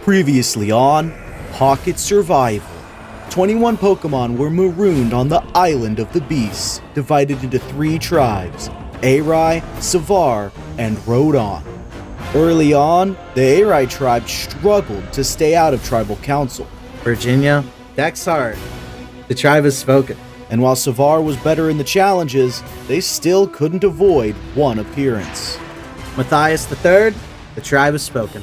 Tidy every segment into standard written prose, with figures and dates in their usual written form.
Previously on Pocket Survival. 21 Pokemon were marooned on the Island of the Beasts, divided into 3 tribes, Arai, Savar, and Rhodon. Early on, the Arai tribe struggled to stay out of tribal council. Virginia, Dex hard. The tribe has spoken. And while Savar was better in the challenges, they still couldn't avoid one appearance. Matthias III, the tribe has spoken.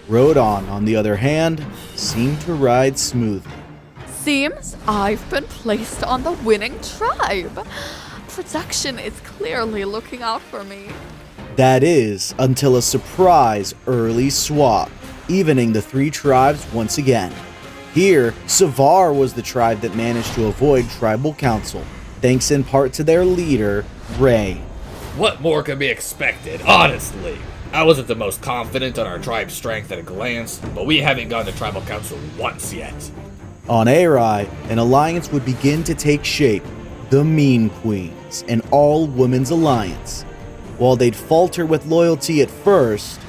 Rhodon, on the other hand, seemed to ride smoothly. Seems I've been placed on the winning tribe. Production is clearly looking out for me. That is, until a surprise early swap, evening the 3 tribes once again. Here, Savar was the tribe that managed to avoid tribal council, thanks in part to their leader, Raine. What more could be expected, honestly? I wasn't the most confident on our tribe's strength at a glance, but we haven't gone to tribal council once yet. On Arai, an alliance would begin to take shape, the Mean Queens, an all-women's alliance. While they'd falter with loyalty at first,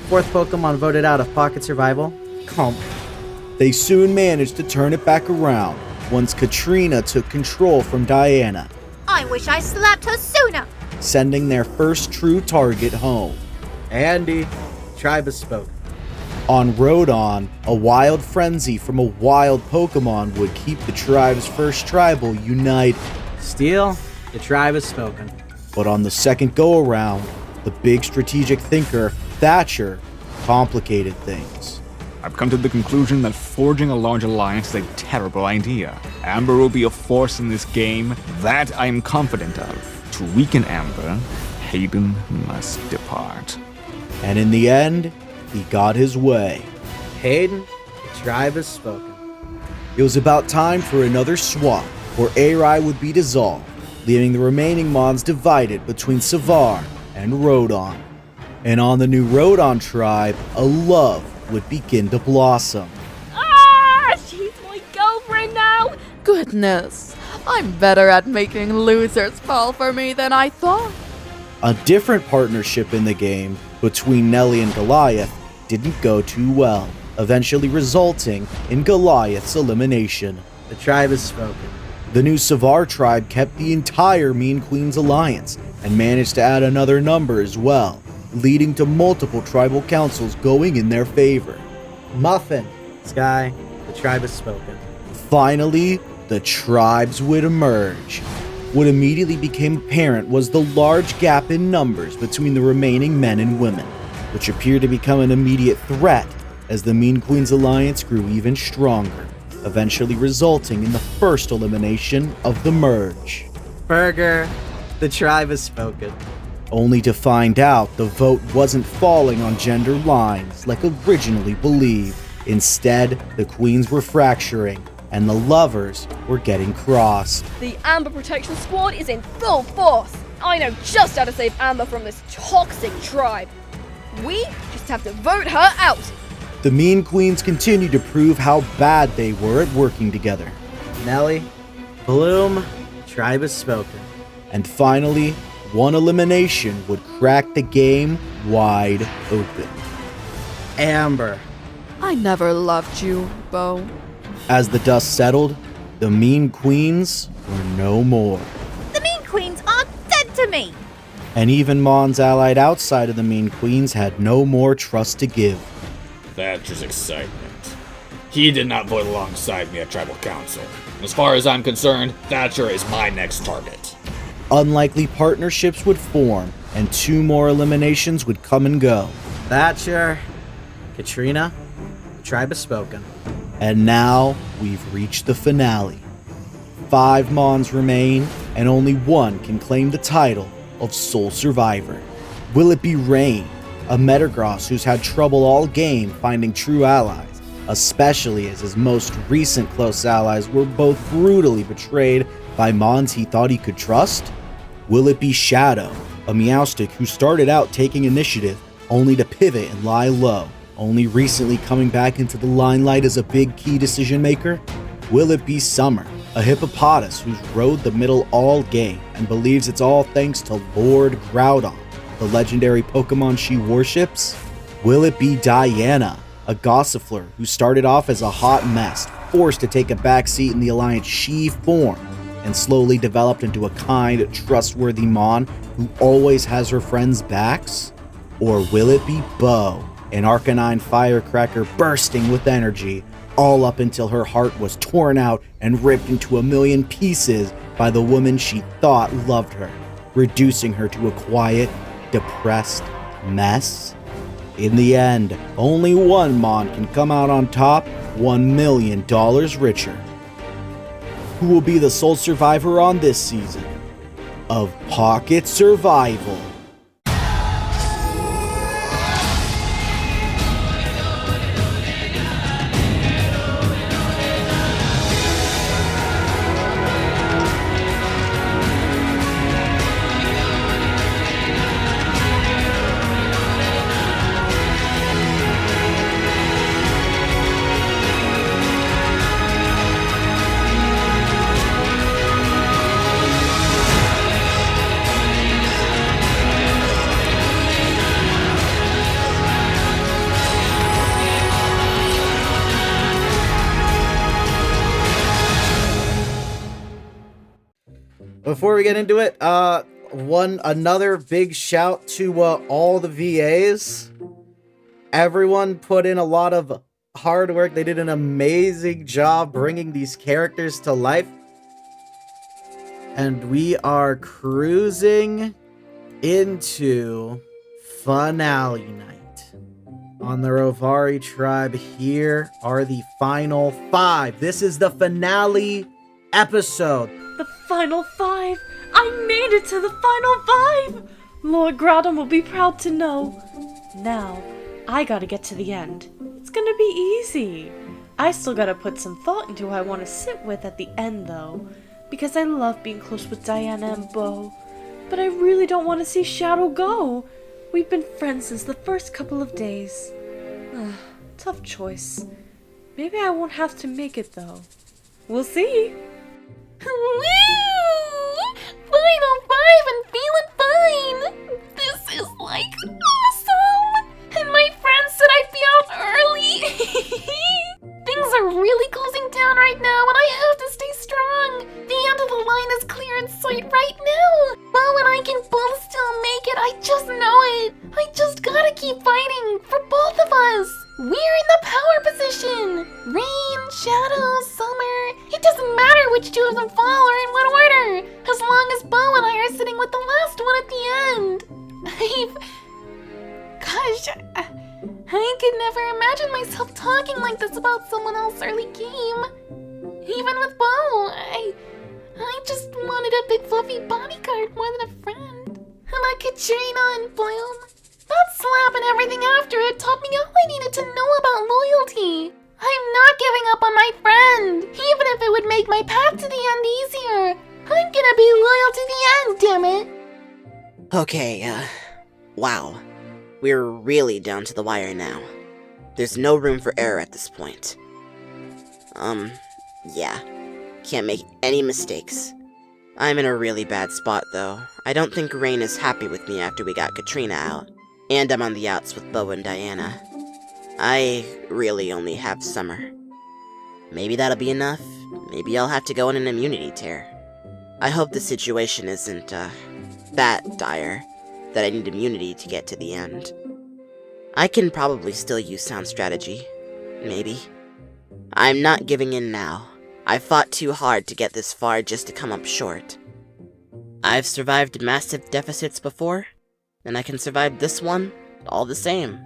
4th Pokemon voted out of Pocket Survival, Comp. They soon managed to turn it back around once Katrina took control from Diana, I wish I slapped her sooner. sending their first true target home. Andy, tribe has spoken. On Rhodon, a wild frenzy from a wild Pokemon would keep the tribe's first tribal united. Steel, the tribe has spoken. But on the second go-around, the big strategic thinker, Thatcher, complicated things. I've come to the conclusion that forging a large alliance is a terrible idea. Amber will be a force in this game, that I am confident of. To weaken Amber, Hayden must depart. And in the end, he got his way. Hayden, the tribe has spoken. It was about time for another swap, where Arai would be dissolved, leaving the remaining Mons divided between Savar and Rhodon. And on the new Rhodon tribe, a love would begin to blossom. Ah! She's my girlfriend now! Goodness, I'm better at making losers fall for me than I thought. A different partnership in the game between Nelly and Goliath didn't go too well, eventually resulting in Goliath's elimination. The tribe has spoken. The new Savar tribe kept the entire Mean Queens alliance and managed to add another number as well, leading to multiple tribal councils going in their favor. Muffin, Sky, the tribe has spoken. Finally, the tribes would emerge. What immediately became apparent was the large gap in numbers between the remaining men and women, which appeared to become an immediate threat as the Mean Queens alliance grew even stronger, eventually resulting in the first elimination of the merge. Burger, the tribe has spoken. Only to find out the vote wasn't falling on gender lines like originally believed. Instead, the queens were fracturing, and the lovers were getting crossed. The Amber Protection Squad is in full force! I know just how to save Amber from this toxic tribe. We just have to vote her out! The Mean Queens continued to prove how bad they were at working together. Nelly, Bloom, the tribe has spoken. And finally, one elimination would crack the game wide open. Amber, I never loved you, Bo. As the dust settled, the Mean Queens were no more. The Mean Queens are dead to me. And even Mons allied outside of the Mean Queens had no more trust to give. Thatcher's excitement. He did not vote alongside me at tribal council. As far as I'm concerned, Thatcher is my next target. Unlikely partnerships would form, and 2 more eliminations would come and go. Thatcher, Katrina, the tribe has spoken. And now, we've reached the finale. 5 Mons remain, and only one can claim the title of sole survivor. Will it be Raine, a Metagross who's had trouble all game finding true allies, especially as his most recent close allies were both brutally betrayed by Mons he thought he could trust? Will it be Shadow, a Meowstic who started out taking initiative only to pivot and lie low, only recently coming back into the limelight as a big key decision maker? Will it be Summer, a Hippopotas who's rode the middle all game and believes it's all thanks to Lord Groudon, the legendary Pokemon she worships? Will it be Diana, a Gossefleur who started off as a hot mess, forced to take a backseat in the Alliance she formed, and slowly developed into a kind, trustworthy Mon who always has her friends' backs? Or will it be Bo, an Arcanine firecracker bursting with energy, all up until her heart was torn out and ripped into a million pieces by the woman she thought loved her, reducing her to a quiet, depressed mess? In the end, only one Mon can come out on top, $1 million richer. Who will be the sole survivor on this season of Pocket Survival? Before we get into it, another big shout to all the VAs. Everyone put in a lot of hard work. They did an amazing job bringing these characters to life. And we are cruising into finale night. On the Rovari Tribe, here are the final 5. This is the finale episode. The final 5! I made it to the final 5! Lord Groudon will be proud to know. Now, I gotta get to the end. It's gonna be easy. I still gotta put some thought into who I want to sit with at the end, though. Because I love being close with Diana and Bo. But I really don't want to see Shadow go. We've been friends since the first couple of days. Tough choice. Maybe I won't have to make it, though. We'll see. Woo! Final 5 and feeling fine! This is like awesome! And my friends said I'd be out early! Things are really closing down right now and I have to stay strong! The end of the line is clear in sight right now! Bo and I can both still make it, I just know it! I just gotta keep fighting for both of us! We're in the power position! Raine, Shadow, Summer, it doesn't matter which two of them fall or in what order, as long as Bo and I are sitting with the last one at the end. Gosh, I could never imagine myself talking like this about someone else's early game. Even with Bo, I just wanted a big fluffy bodyguard more than a friend. Like Katrina and Bloom. That slap and everything after it taught me all I needed to know about loyalty. I'm not giving up on my friend, even if it would make my path to the end easier. I'm gonna be loyal to the end, damn it. Okay, wow. We're really down to the wire now. There's no room for error at this point. Yeah. Can't make any mistakes. I'm in a really bad spot, though. I don't think Raine is happy with me after we got Katrina out. And I'm on the outs with Bo and Diana. I really only have Summer. Maybe that'll be enough. Maybe I'll have to go on an immunity tear. I hope the situation isn't, that dire, that I need immunity to get to the end. I can probably still use sound strategy. Maybe. I'm not giving in now. I fought too hard to get this far just to come up short. I've survived massive deficits before, and I can survive this one all the same.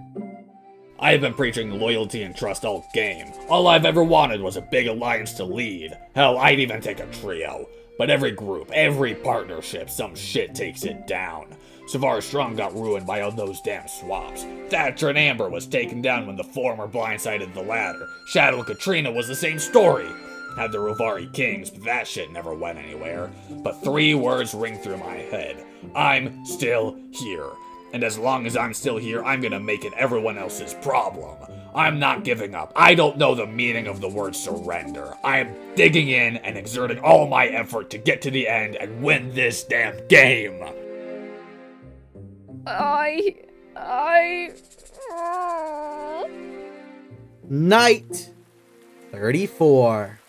I have been preaching loyalty and trust all game. All I've ever wanted was a big alliance to lead. Hell, I'd even take a trio. But every group, every partnership, some shit takes it down. Savar Strong got ruined by all those damn swaps. Thatcher and Amber was taken down when the former blindsided the latter. Shadow and Katrina was the same story. Had the Rovari Kings, but that shit never went anywhere. But 3 words ring through my head. I'm still here. And as long as I'm still here, I'm gonna make it everyone else's problem. I'm not giving up. I don't know the meaning of the word surrender. I'm digging in and exerting all my effort to get to the end and win this damn game. Night 34.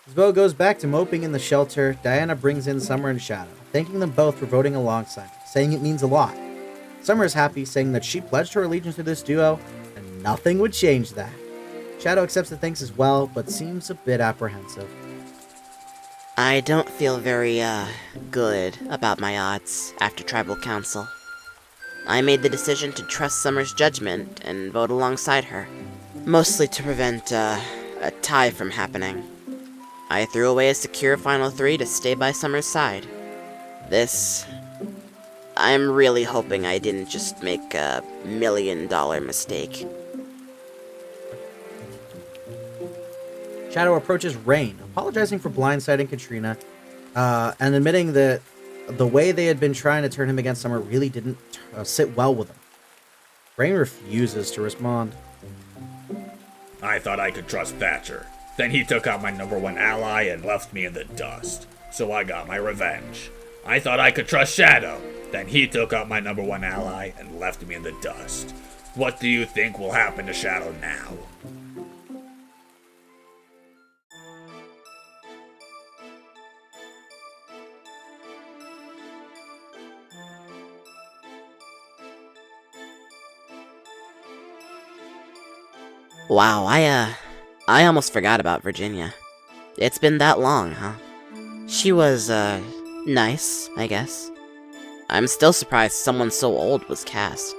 As Bo goes back to moping in the shelter, Diana brings in Summer and Shadow, thanking them both for voting alongside, saying it means a lot. Summer is happy, saying that she pledged her allegiance to this duo, and nothing would change that. Shadow accepts the thanks as well, but seems a bit apprehensive. I don't feel very, good about my odds after Tribal Council. I made the decision to trust Summer's judgment and vote alongside her, mostly to prevent, a tie from happening. I threw away a secure Final 3 to stay by Summer's side. I'm really hoping I didn't just make a $1 million mistake. Shadow approaches Raine, apologizing for blindsiding Katrina, and admitting that the way they had been trying to turn him against Summer really didn't sit well with him. Raine refuses to respond. I thought I could trust Thatcher. Then he took out my #1 ally and left me in the dust. So I got my revenge. I thought I could trust Shadow. Then he took out my #1 ally and left me in the dust. What do you think will happen to Shadow now? Wow, I almost forgot about Virginia. It's been that long, huh? She was, nice, I guess. I'm still surprised someone so old was cast.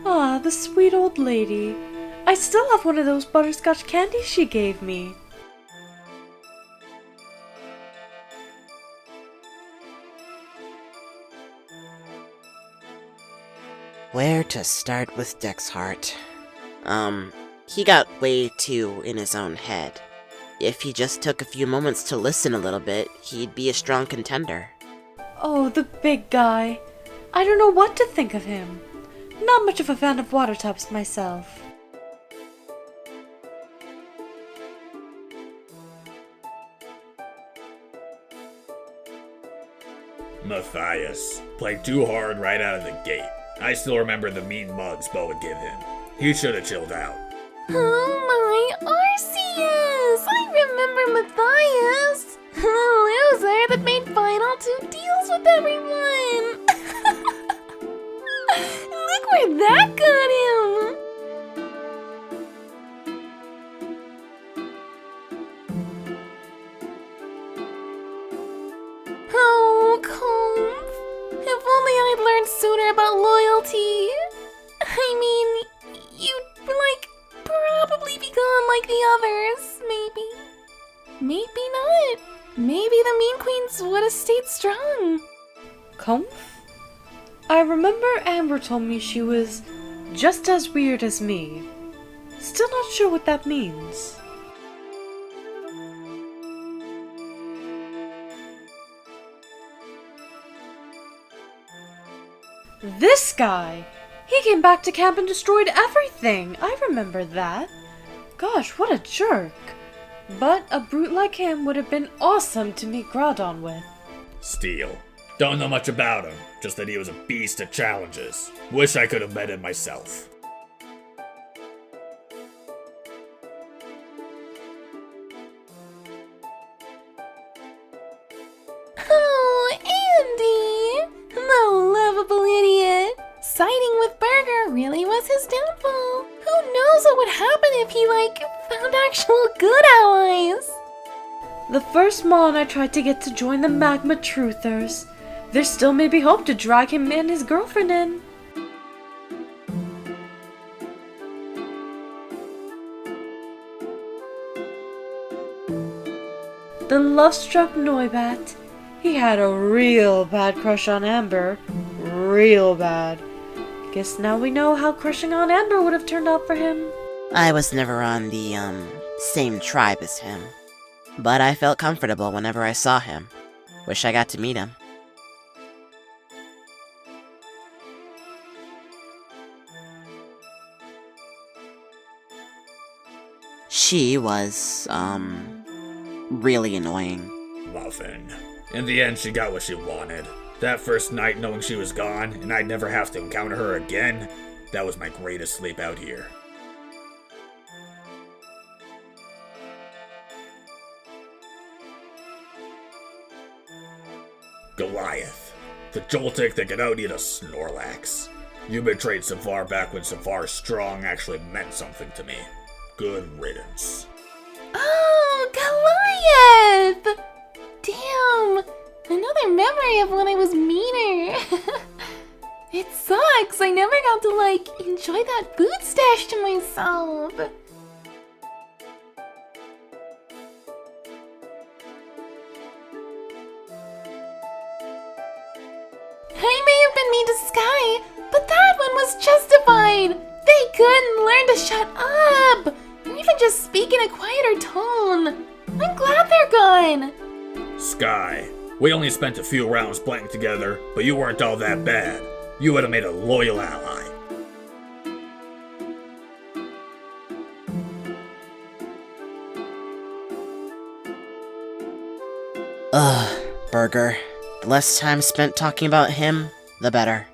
Ah, the sweet old lady. I still have one of those butterscotch candies she gave me. Where to start with Dexheart? He got way too in his own head. If he just took a few moments to listen a little bit, he'd be a strong contender. Oh, the big guy. I don't know what to think of him. Not much of a fan of water types myself. Matthias played too hard right out of the gate. I still remember the mean mugs Bo would give him. He should have chilled out. Oh my Arceus! I remember Matthias! The loser that made final 2 deals with everyone! Look where that got him! Oh, Comf. If only I'd learned sooner about loyalty. I mean, you'd, probably be gone like the others, maybe. Maybe not. Maybe the Mean Queens would have stayed strong. Comf? I remember Amber told me she was just as weird as me. Still not sure what that means. This guy! He came back to camp and destroyed everything! I remember that. Gosh, what a jerk. But a brute like him would have been awesome to meet Groudon with. Steel. Don't know much about him, just that he was a beast at challenges. Wish I could have met him myself. Oh, Andy! The lovable idiot! Siding with Burger really was his downfall. Who knows what would happen if he, found actual good allies? The first Mon I tried to get to join the Magma Truthers. There still may be hope to drag him and his girlfriend in. The love-struck Noibat. He had a real bad crush on Amber. Real bad. Guess now we know how crushing on Amber would have turned out for him. I was never on the, same tribe as him. But I felt comfortable whenever I saw him. Wish I got to meet him. She was, really annoying. Muffin. In the end, she got what she wanted. That first night knowing she was gone, and I'd never have to encounter her again, that was my greatest sleep out here. Goliath. The Joltik that could out-eat a Snorlax. You betrayed Savar back when Savar's strong actually meant something to me. Good riddance. Oh, Goliath! Damn, another memory of when I was meaner. It sucks, I never got to, enjoy that food stash to myself. I may have been mean to Sky, but that one was justified. They couldn't learn to shut up, or even just speak in a quieter tone. I'm glad they're gone. Sky, we only spent a few rounds playing together, but you weren't all that bad. You would have made a loyal ally. Ugh, Burger. The less time spent talking about him, the better.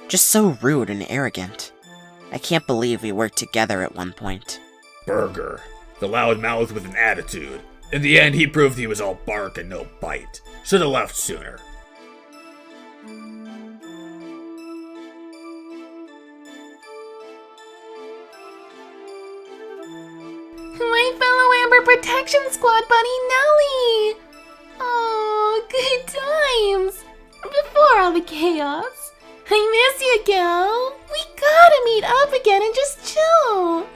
Just so rude and arrogant. I can't believe we worked together at one point. Burger, the loudmouth with an attitude. In the end, he proved he was all bark and no bite. Should have left sooner. My fellow Amber Protection Squad buddy, Nelly! Oh, good times! Before all the chaos. I miss you, gal. We gotta meet up again and just chill.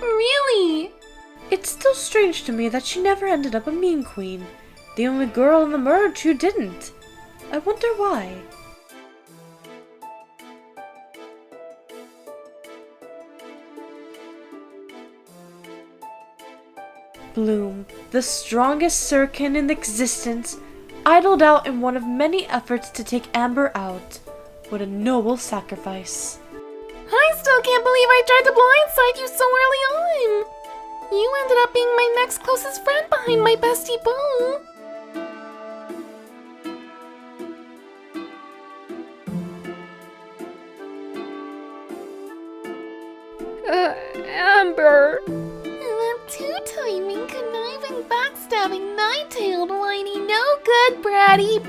Really. It's still strange to me that she never ended up a Mean Queen. The only girl in the merge who didn't. I wonder why. Bloom, the strongest Sirkin in existence, idled out in one of many efforts to take Amber out. What a noble sacrifice. I still can't believe I tried to blindside you so early on. You ended up being my next closest friend behind my bestie Boo. Amber. That two-timing, conniving, backstabbing, nine-tailed, whiny, no-good, bratty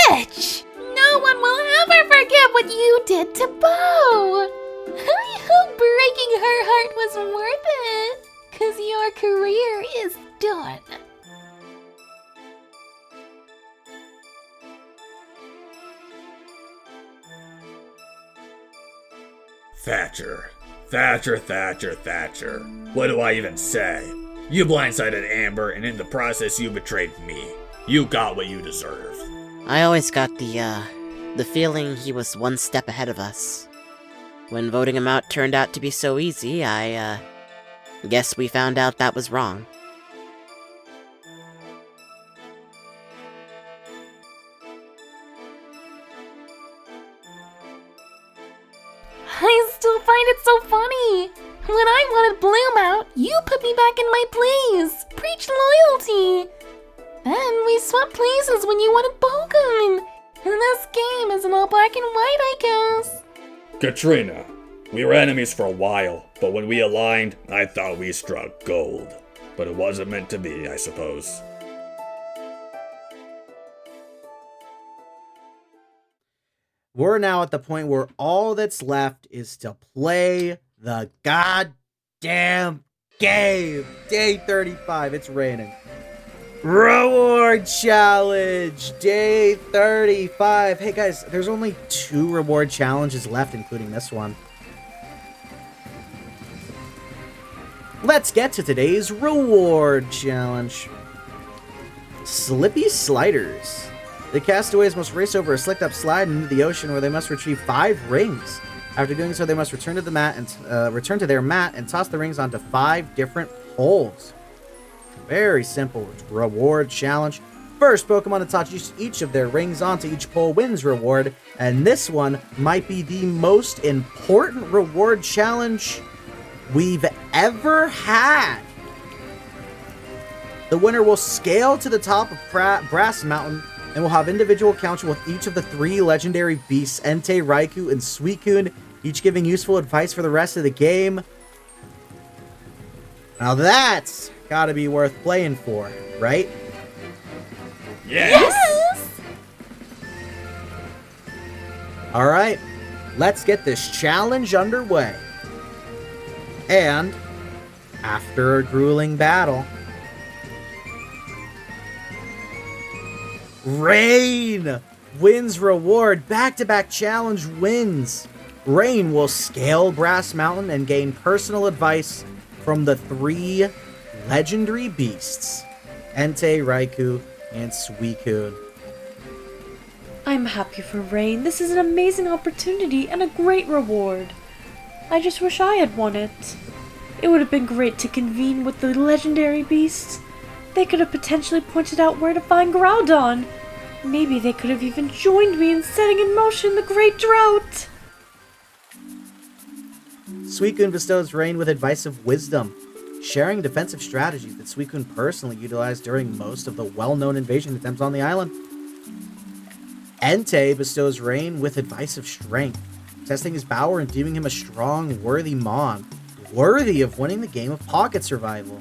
bitch! No one will ever forget what you did to Bo! I hope breaking her heart was worth it, 'cause your career is done. Thatcher. What do I even say? You blindsided Amber, and in the process you betrayed me. You got what you deserved. I always got the feeling he was one step ahead of us. When voting him out turned out to be so easy, I guess we found out that was wrong. I still find it so funny. When I wanted Bloom out, you put me back in my place. Preach loyalty. Then we swapped places when you wanted Bogan. And this game isn't all black and white, I guess. Katrina, we were enemies for a while, but when we aligned, I thought we struck gold. But it wasn't meant to be, I suppose. We're now at the point where all that's left is to play the goddamn game. Day 35, it's raining. Reward challenge, day 35. Hey guys, there's only 2 reward challenges left, including this one. Let's get to today's reward challenge. Slippy Sliders. The castaways must race over a slicked-up slide into the ocean where they must retrieve 5 rings. After doing so, they must return to their mat and toss the rings onto 5 different poles. Very simple reward challenge. First Pokemon to toss each of their rings onto each pole wins reward, and this one might be the most important reward challenge we've ever had. The winner will scale to the top of Brass Mountain and will have individual encounters with each of the 3 legendary beasts, Entei, Raikou, and Suicune, each giving useful advice for the rest of the game. Now that's gotta be worth playing for, right? Yes! Alright, let's get this challenge underway. And, after a grueling battle, Raine wins reward. Back-to-back challenge wins. Raine will scale Brass Mountain and gain personal advice from the 3 legendary beasts, Entei, Raikou, and Suicune. I'm happy for Raine. This is an amazing opportunity and a great reward. I just wish I had won it. It would have been great to convene with the legendary beasts. They could have potentially pointed out where to find Groudon. Maybe they could have even joined me in setting in motion the Great Drought. Suicune bestows Raine with advice of wisdom, sharing defensive strategies that Suicune personally utilized during most of the well-known invasion attempts on the island. Entei bestows Raine with advice of strength, testing his power and deeming him a strong, worthy Mon, worthy of winning the game of pocket survival.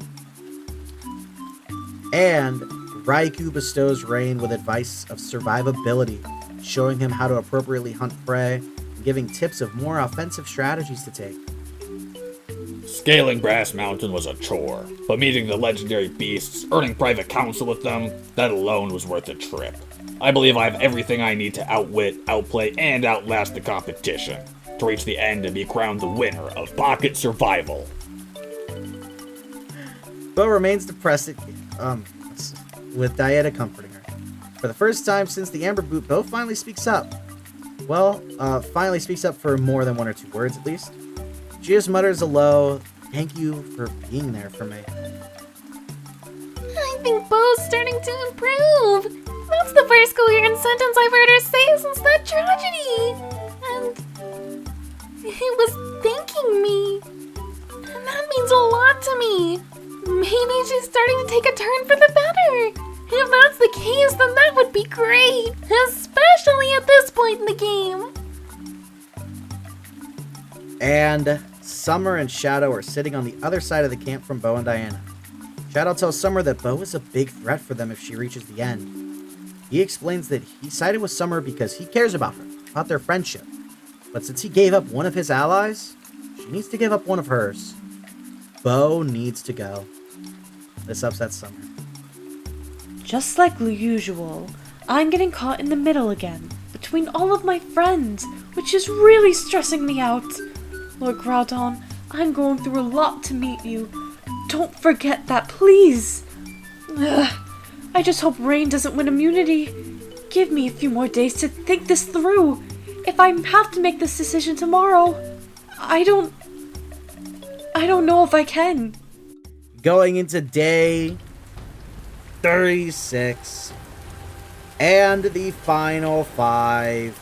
And Raikou bestows Raine with advice of survivability, showing him how to appropriately hunt prey and giving tips of more offensive strategies to take. Scaling Brass Mountain was a chore, but meeting the legendary beasts, earning private counsel with them, that alone was worth the trip. I believe I have everything I need to outwit, outplay, and outlast the competition, to reach the end and be crowned the winner of Pocket Survival. Bo remains depressed with Dieta comforting her. For the first time since the Amber Boot, Bo finally speaks up. Well, finally speaks up for more than 1 or 2 words at least. She just mutters a low, "Thank you for being there for me." I think Bo's starting to improve. That's the first coherent sentence I've heard her say since that tragedy. And it was thanking me. And that means a lot to me. Maybe she's starting to take a turn for the better. If that's the case, then that would be great. Especially at this point in the game. And Summer and Shadow are sitting on the other side of the camp from Bo and Diana. Shadow tells Summer that Bo is a big threat for them if she reaches the end. He explains that he sided with Summer because he cares about her, about their friendship. But since he gave up one of his allies, she needs to give up one of hers. Bo needs to go. This upsets Summer. Just like usual, I'm getting caught in the middle again, between all of my friends, which is really stressing me out. Lord Groudon, I'm going through a lot to meet you. Don't forget that, please. Ugh. I just hope Raine doesn't win immunity. Give me a few more days to think this through. If I have to make this decision tomorrow, I don't know if I can. Going into day 36 and the final 5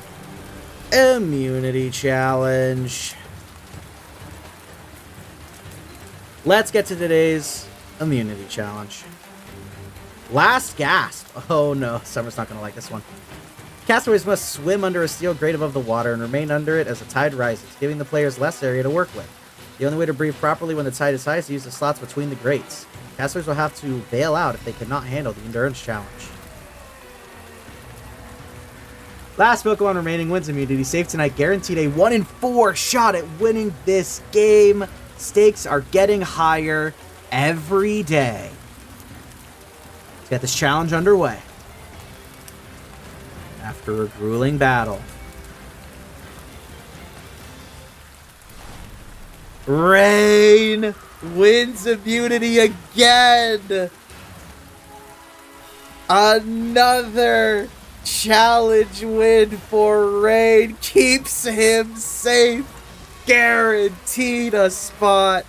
immunity challenge. Let's get to today's immunity challenge. Last gasp. Oh no, Summer's not gonna like this one. Castaways must swim under a steel grate above the water and remain under it as the tide rises, giving the players less area to work with. The only way to breathe properly when the tide is high is to use the slots between the grates. Castaways will have to bail out if they cannot handle the endurance challenge. Last Pokemon remaining wins immunity safe tonight, guaranteed a 1 in 4 shot at winning this game. Stakes are getting higher every day. Let's get this challenge underway. After a grueling battle, Raine wins immunity again. Another challenge win for Raine keeps him safe. Guaranteed a spot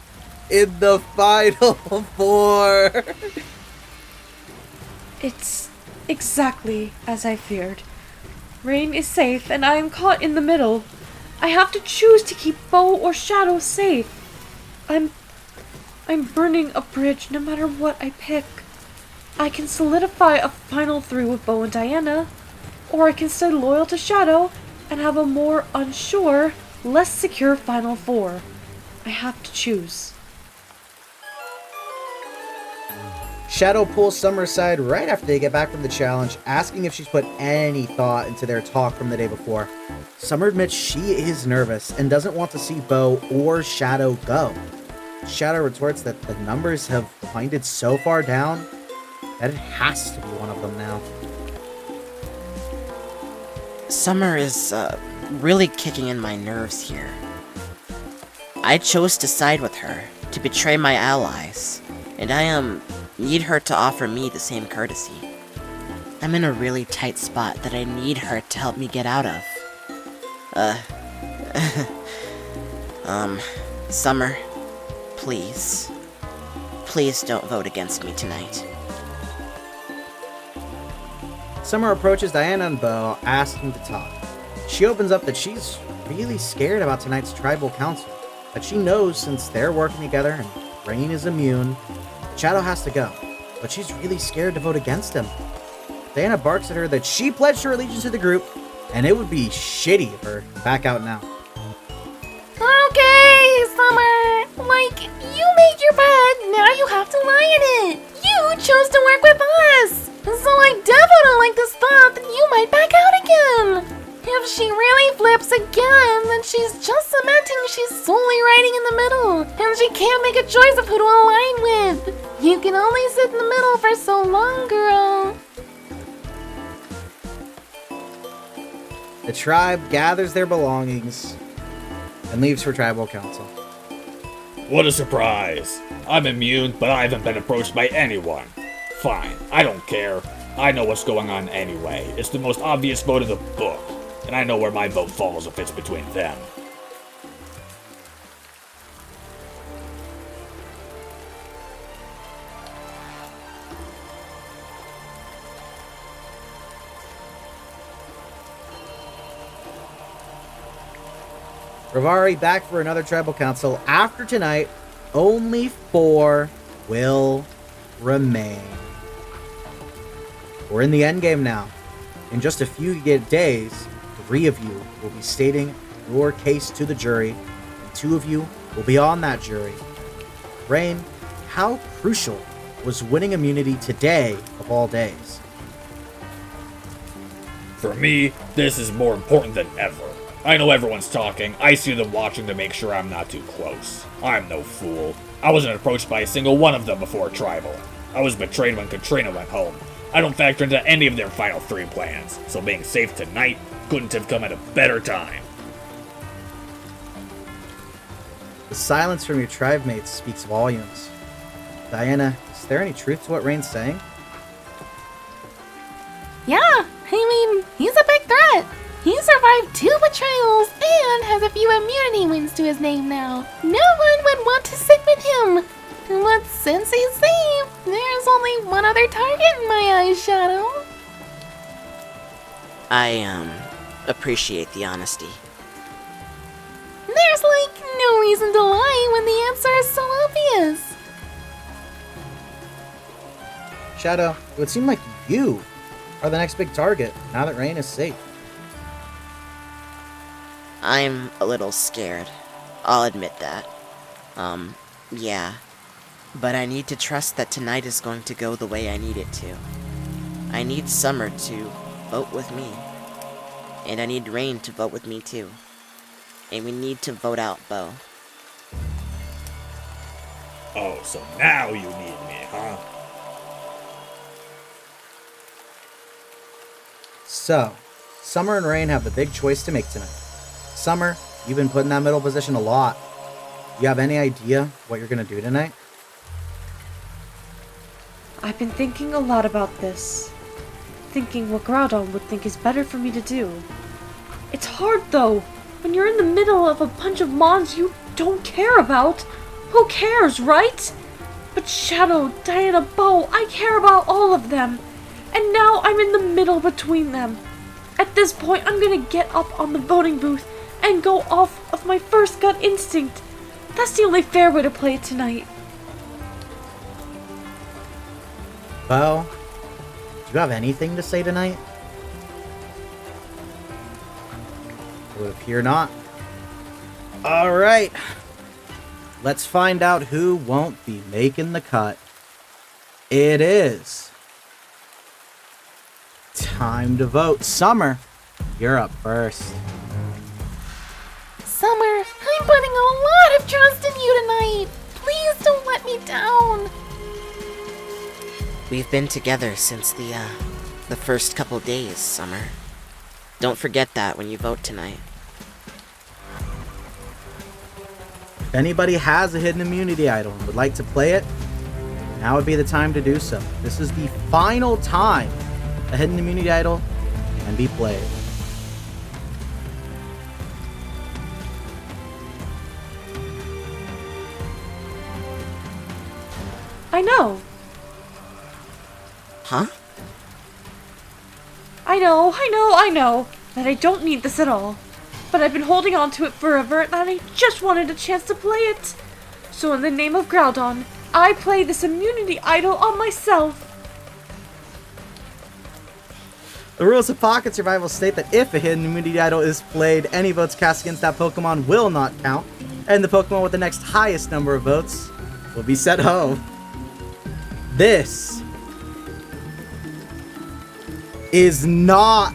in the final 4. It's exactly as I feared. Raine is safe, and I am caught in the middle. I have to choose to keep Bo or Shadow safe. I'm burning a bridge no matter what I pick. I can solidify a final 3 with Bo and Diana, or I can stay loyal to Shadow and have a more unsure, less secure final 4. I have to choose. Shadow pulls Summer aside right after they get back from the challenge, asking if she's put any thought into their talk from the day before. Summer admits she is nervous and doesn't want to see Bo or Shadow go. Shadow retorts that the numbers have winded so far down that it has to be one of them now. Summer is, really kicking in my nerves here. I chose to side with her, to betray my allies, and I, need her to offer me the same courtesy. I'm in a really tight spot that I need her to help me get out of. Summer, please. Please don't vote against me tonight. Summer approaches Diana and Bo, asking to talk. She opens up that she's really scared about tonight's tribal council, that she knows since they're working together and Raine is immune, Shadow has to go, but she's really scared to vote against him. Diana barks at her that she pledged her allegiance to the group, and it would be shitty of her to back out now. Okay, Summer. Like, you made your bed, now you have to lie in it. You chose to work with us. So I definitely like this thought that you might back out again. If she really flips again, then she's just cementing she's solely riding in the middle, and she can't make a choice of who to align with. You can only sit in the middle for so long, girl. The tribe gathers their belongings and leaves for tribal council. What a surprise! I'm immune, but I haven't been approached by anyone. Fine, I don't care. I know what's going on anyway. It's the most obvious vote in the book, and I know where my vote falls if it's between them. Rovari back for another tribal council. After tonight, only 4 will remain. We're in the endgame now. In just a few days, 3 of you will be stating your case to the jury, and 2 of you will be on that jury. Raine, how crucial was winning immunity today of all days? For me, this is more important than ever. I know everyone's talking, I see them watching to make sure I'm not too close. I'm no fool. I wasn't approached by a single one of them before Tribal. I was betrayed when Katrina went home. I don't factor into any of their final 3 plans, so being safe tonight couldn't have come at a better time. The silence from your tribe mates speaks volumes. Diana, is there any truth to what Raine's saying? Yeah, I mean, he's a big threat. He survived 2 betrayals and has a few immunity wins to his name now. No one would want to sit with him. But since he's safe, there's only one other target in my eyes, Shadow. I, appreciate the honesty. There's, like, no reason to lie when the answer is so obvious. Shadow, it would seem like you are the next big target now that Raine is safe. I'm a little scared. I'll admit that. Yeah. But I need to trust that tonight is going to go the way I need it to. I need Summer to vote with me. And I need Raine to vote with me too. And we need to vote out Bo. Oh, so now you need me, huh? So, Summer and Raine have the big choice to make tonight. Summer, you've been put in that middle position a lot. Do you have any idea what you're going to do tonight? I've been thinking a lot about this. Thinking what Groudon would think is better for me to do. It's hard though, when you're in the middle of a bunch of mons you don't care about. Who cares, right? But Shadow, Diana, Bo, I care about all of them. And now I'm in the middle between them. At this point, I'm gonna get up on the voting booth and go off of my first gut instinct. That's the only fair way to play it tonight. Bo, do you have anything to say tonight? It would appear not. Alright. Let's find out who won't be making the cut. it is time to vote. Summer, you're up first. Summer, I'm putting a lot of trust in you tonight. Please don't let me down. We've been together since the first couple days, Summer. Don't forget that when you vote tonight. If anybody has a hidden immunity idol and would like to play it, now would be the time to do so. This is the final time a hidden immunity idol can be played. I know. Huh? I know that I don't need this at all. But I've been holding on to it forever and I just wanted a chance to play it. So in the name of Groudon, I play this immunity idol on myself. The rules of Pocket Survival state that if a hidden immunity idol is played, any votes cast against that Pokemon will not count, and the Pokemon with the next highest number of votes will be sent home. This is not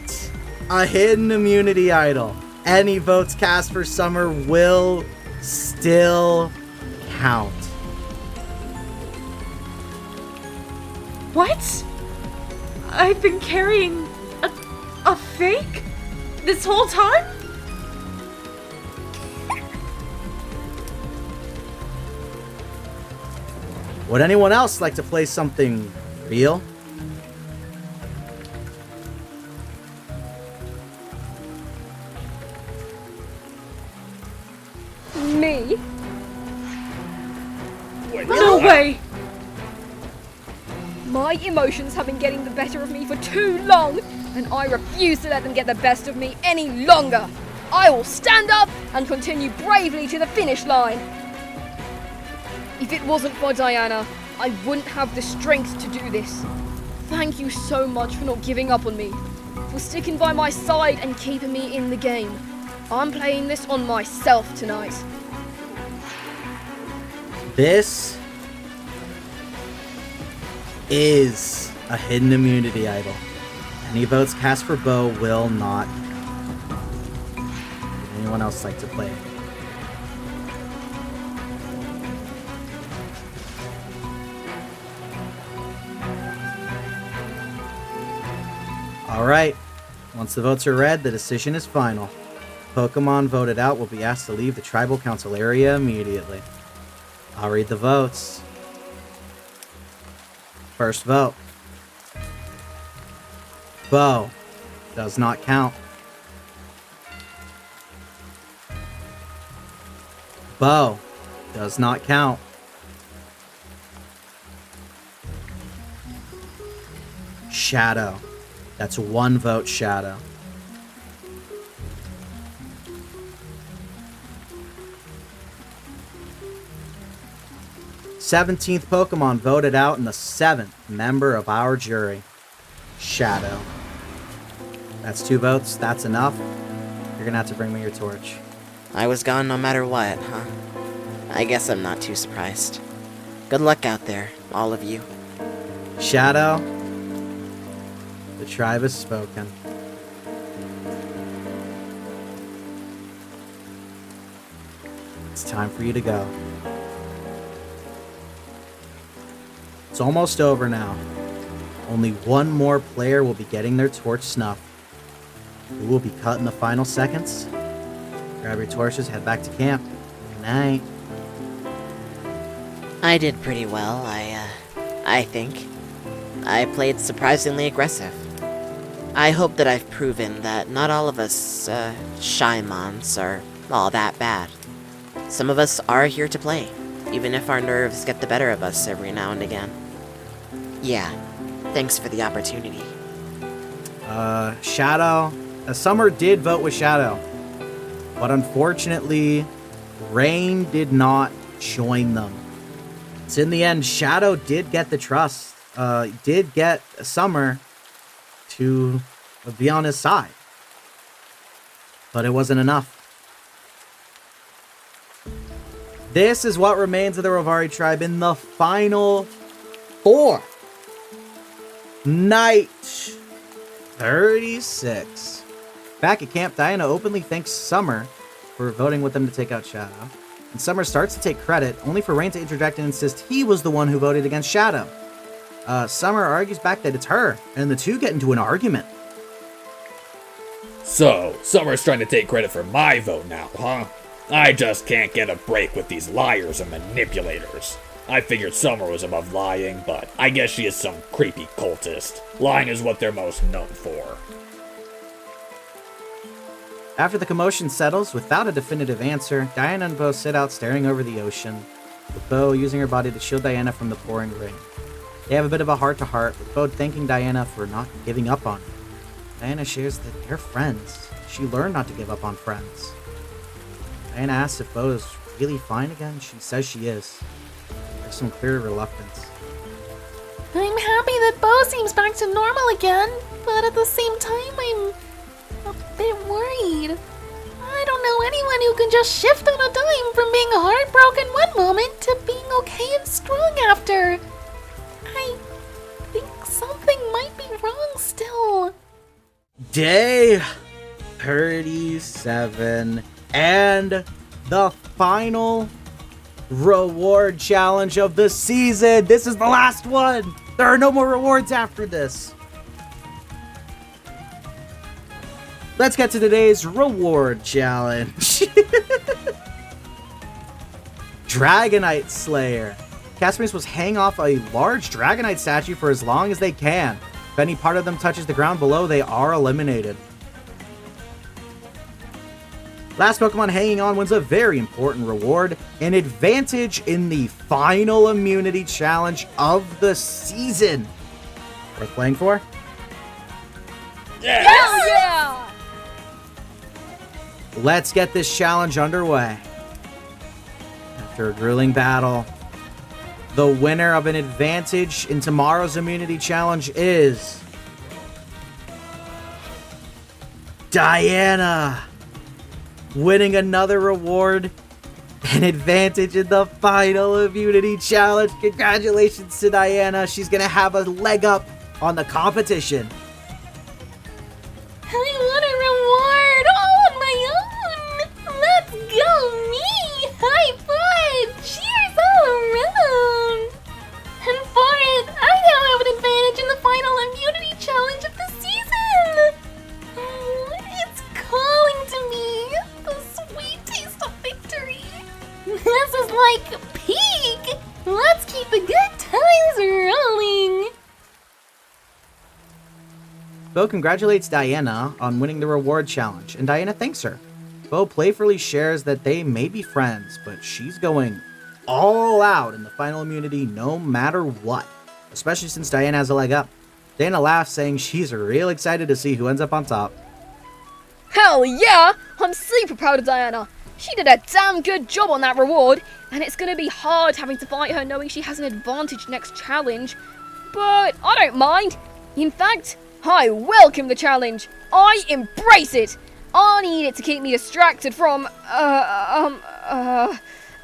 a hidden immunity idol. Any votes cast for Summer will still count. What? I've been carrying a fake this whole time? Would anyone else like to play something real? Me? No way! My emotions have been getting the better of me for too long, and I refuse to let them get the best of me any longer. I will stand up and continue bravely to the finish line. If it wasn't for Diana, I wouldn't have the strength to do this. Thank you so much for not giving up on me, for sticking by my side and keeping me in the game. I'm playing this on myself tonight. This is a hidden immunity idol. Any votes cast for Bo will not. Would anyone else like to play it? Alright, once the votes are read, the decision is final. Pokemon voted out will be asked to leave the Tribal Council area immediately. I'll read the votes. First vote. Bo. Does not count. Bo. Does not count. Shadow. That's one vote, Shadow. th Pokemon voted out and the 7th member of our jury. Shadow. That's 2 votes. That's enough. You're gonna have to bring me your torch. I was gone no matter what, huh? I guess I'm not too surprised. Good luck out there, all of you. Shadow. The tribe has spoken. It's time for you to go. It's almost over now. Only one more player will be getting their torch snuffed. Who will be cut in the final seconds? Grab your torches, head back to camp. Good night. I did pretty well, I think. I played surprisingly aggressive. I hope that I've proven that not all of us, shy mons are all that bad. Some of us are here to play, even if our nerves get the better of us every now and again. Yeah, thanks for the opportunity. Shadow. Summer did vote with Shadow. But unfortunately, Raine did not join them. So in the end, Shadow did get the trust. Did get Summer to be on his side. But it wasn't enough. This is what remains of the Rovari Tribe in the final 4. Night 36. Back at camp, Diana openly thanks Summer for voting with them to take out Shadow. And Summer starts to take credit, only for Raine to interject and insist he was the one who voted against Shadow. Summer argues back that it's her, and the two get into an argument. So, Summer's trying to take credit for my vote now, huh? I just can't get a break with these liars and manipulators. I figured Summer was above lying, but I guess she is some creepy cultist. Lying is what they're most known for. After the commotion settles, without a definitive answer, Diana and Bo sit out staring over the ocean, with Bo using her body to shield Diana from the pouring rain. They have a bit of a heart-to-heart, with Bo thanking Diana for not giving up on her. Diana shares that they're friends. She learned not to give up on friends. Diana asks if Bo is really fine again. She says she is. There's some clear reluctance. I'm happy that Bo seems back to normal again, but at the same time, I'm a bit worried. I don't know anyone who can just shift on a dime from being heartbroken one moment to being okay and strong after. I think something might be wrong still. Day 37 and the final reward challenge of the season. This is the last one. There are no more rewards after this. Let's get to today's reward challenge. Dragonite Slayer. Castmates must hang off a large Dragonite statue for as long as they can. If any part of them touches the ground below, they are eliminated. Last Pokemon hanging on wins a very important reward, an advantage in the final immunity challenge of the season. Worth playing for? Yes! Hell yeah! Let's get this challenge underway. After a grueling battle, the winner of an advantage in tomorrow's immunity challenge is Diana, winning another reward, an advantage in the final immunity challenge. Congratulations to Diana. She's gonna have a leg up on the competition. I want a reward all on my own! Let's go, me! High five! Cheers all around! And for it, I now have an advantage in the final immunity challenge of the season! Oh, it's calling to me! The sweet taste of victory! This is like peak! Let's keep the good times rolling! Bo congratulates Diana on winning the reward challenge, and Diana thanks her. Bo playfully shares that they may be friends, but she's going all out in the final immunity no matter what, especially since Diana has a leg up. Diana laughs, saying she's real excited to see who ends up on top. Hell yeah! I'm super proud of Diana. She did a damn good job on that reward, and it's gonna be hard having to fight her knowing she has an advantage next challenge. But I don't mind. In fact, I welcome the challenge. I embrace it. I need it to keep me distracted from,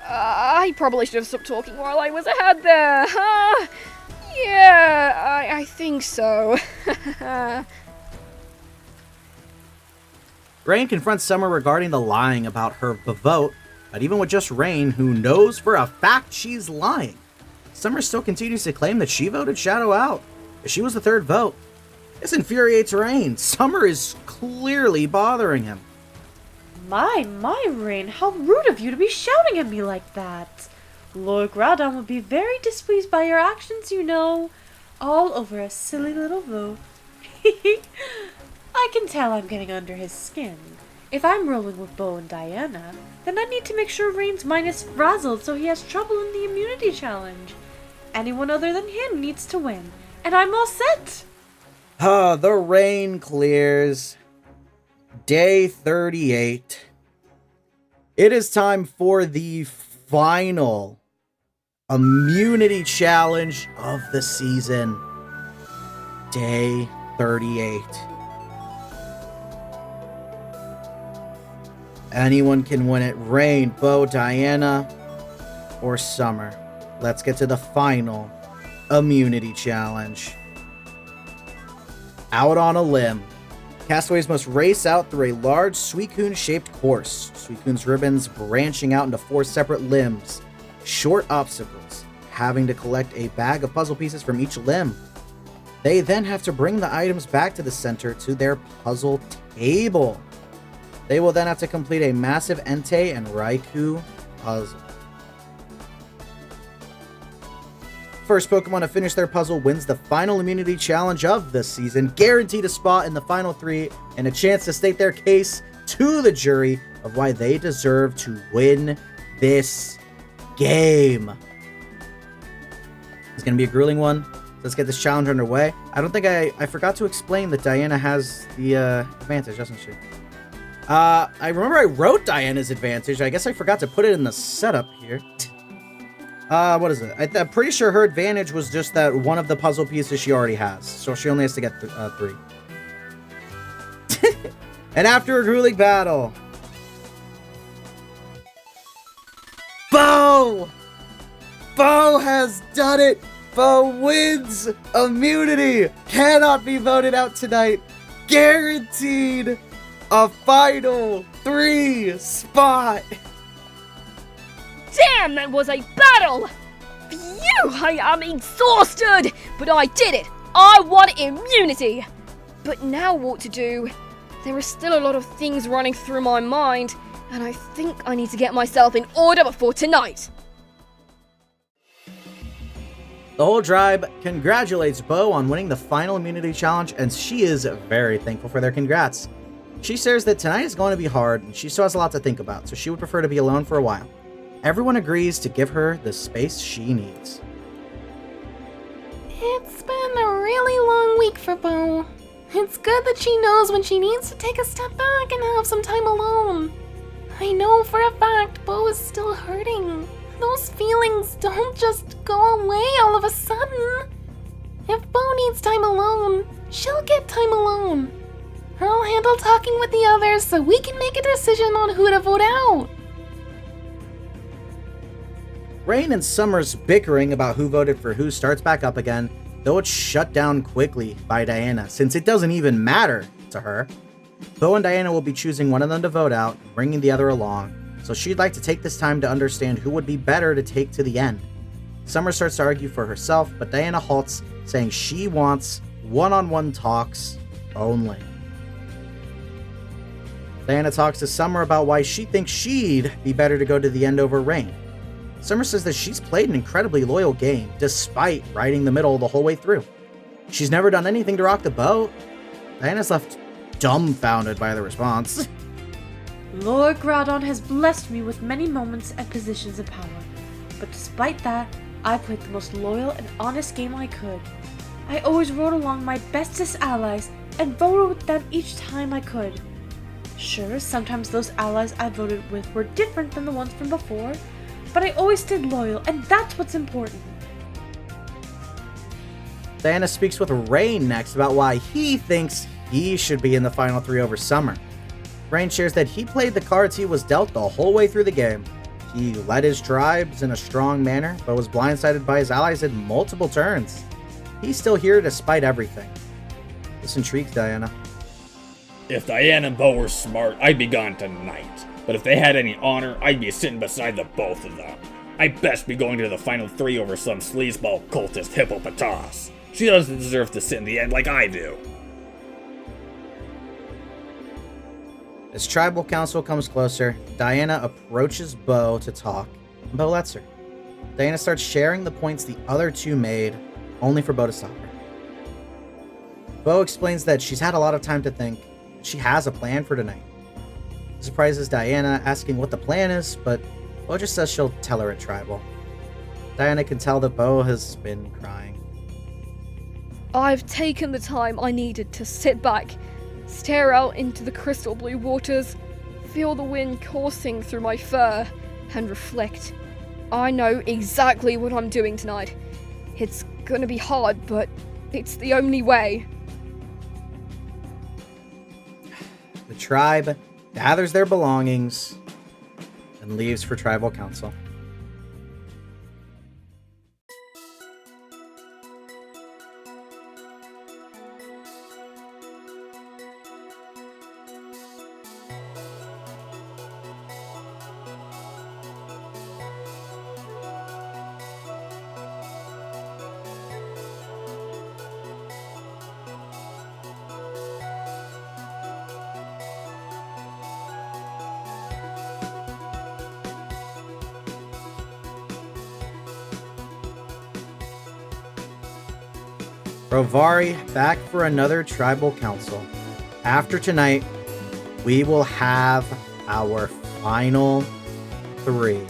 I probably should have stopped talking while I was ahead there. Yeah, I think so. Raine confronts Summer regarding the lying about her vote, but even with just Raine, who knows for a fact she's lying, Summer still continues to claim that she voted Shadow out. She was the third vote. This infuriates Raine. Summer is clearly bothering him. My, Raine, how rude of you to be shouting at me like that. Lord Groudon would be very displeased by your actions, you know. All over a silly little vote. I can tell I'm getting under his skin. If I'm rolling with Bo and Diana, then I need to make sure Raine's mind is frazzled so he has trouble in the immunity challenge. Anyone other than him needs to win, and I'm all set. The rain clears. Day 38. It is time for the final immunity challenge of the season. Day 38. Anyone can win it. Raine, Bo, Diana, or Summer. Let's get to the final immunity challenge. out on a limb. Castaways must race out through a large Suicune-shaped course. Suicune's ribbons branching out into 4 separate limbs. Short obstacles, having to collect a bag of puzzle pieces from each limb. They then have to bring the items back to the center to their puzzle table. They will then have to complete a massive Entei and Raikou puzzle. First Pokemon to finish their puzzle wins the final immunity challenge of the season, guaranteed a spot in the final 3 and a chance to state their case to the jury of why they deserve to win this game. It's going to be a grueling one. Let's get this challenge underway. I don't think I forgot to explain that Diana has the advantage, doesn't she? I remember I wrote Diana's advantage. I guess I forgot to put it in the setup here. What is it? I'm pretty sure her advantage was just that one of the puzzle pieces she already has. So she only has to get 3. And after a grueling battle, Bo has done it. Bo wins immunity. Cannot be voted out tonight. Guaranteed a final 3 spot. Damn, that was a battle! Phew, I am exhausted! But I did it! I won immunity! But now what to do? There are still a lot of things running through my mind, and I think I need to get myself in order before tonight. The whole tribe congratulates Bo on winning the final immunity challenge, and she is very thankful for their congrats. She shares that tonight is going to be hard, and she still has a lot to think about, so she would prefer to be alone for a while. Everyone agrees to give her the space she needs. It's been a really long week for Bo. It's good that she knows when she needs to take a step back and have some time alone. I know for a fact Bo is still hurting. Those feelings don't just go away all of a sudden. If Bo needs time alone, she'll get time alone. I'll handle talking with the others so we can make a decision on who to vote out. Raine and Summer's bickering about who voted for who starts back up again, though it's shut down quickly by Diana, since it doesn't even matter to her. Bo and Diana will be choosing one of them to vote out, bringing the other along, so she'd like to take this time to understand who would be better to take to the end. Summer starts to argue for herself, but Diana halts, saying she wants one-on-one talks only. Diana talks to Summer about why she thinks she'd be better to go to the end over Raine. Summer says that she's played an incredibly loyal game, despite riding the middle the whole way through. She's never done anything to rock the boat. Diana's left dumbfounded by the response. Lord Groudon has blessed me with many moments and positions of power, but despite that, I played the most loyal and honest game I could. I always rode along my bestest allies and voted with them each time I could. Sure, sometimes those allies I voted with were different than the ones from before, but I always stayed loyal, and that's what's important. Diana speaks with Raine next about why he thinks he should be in the final 3 over Summer. Raine shares that he played the cards he was dealt the whole way through the game. He led his tribes in a strong manner, but was blindsided by his allies in multiple turns. He's still here despite everything. This intrigues Diana. If Diana and Bo were smart, I'd be gone tonight. But if they had any honor, I'd be sitting beside the both of them. I'd best be going to the final 3 over some sleazeball cultist Hippopotas. She doesn't deserve to sit in the end like I do. As tribal council comes closer, Diana approaches Bo to talk, and Bo lets her. Diana starts sharing the points the other two made, only for Bo to stop her. Bo explains that she's had a lot of time to think. She has a plan for tonight. Surprises Diana, asking what the plan is, but Bo just says she'll tell her at Tribal. Diana can tell that Bo has been crying. I've taken the time I needed to sit back, stare out into the crystal blue waters, feel the wind coursing through my fur, and reflect. I know exactly what I'm doing tonight. It's gonna be hard, but it's the only way. The tribe gathers their belongings and leaves for tribal council. Rovari, back for another tribal council. After tonight, we will have our final 3.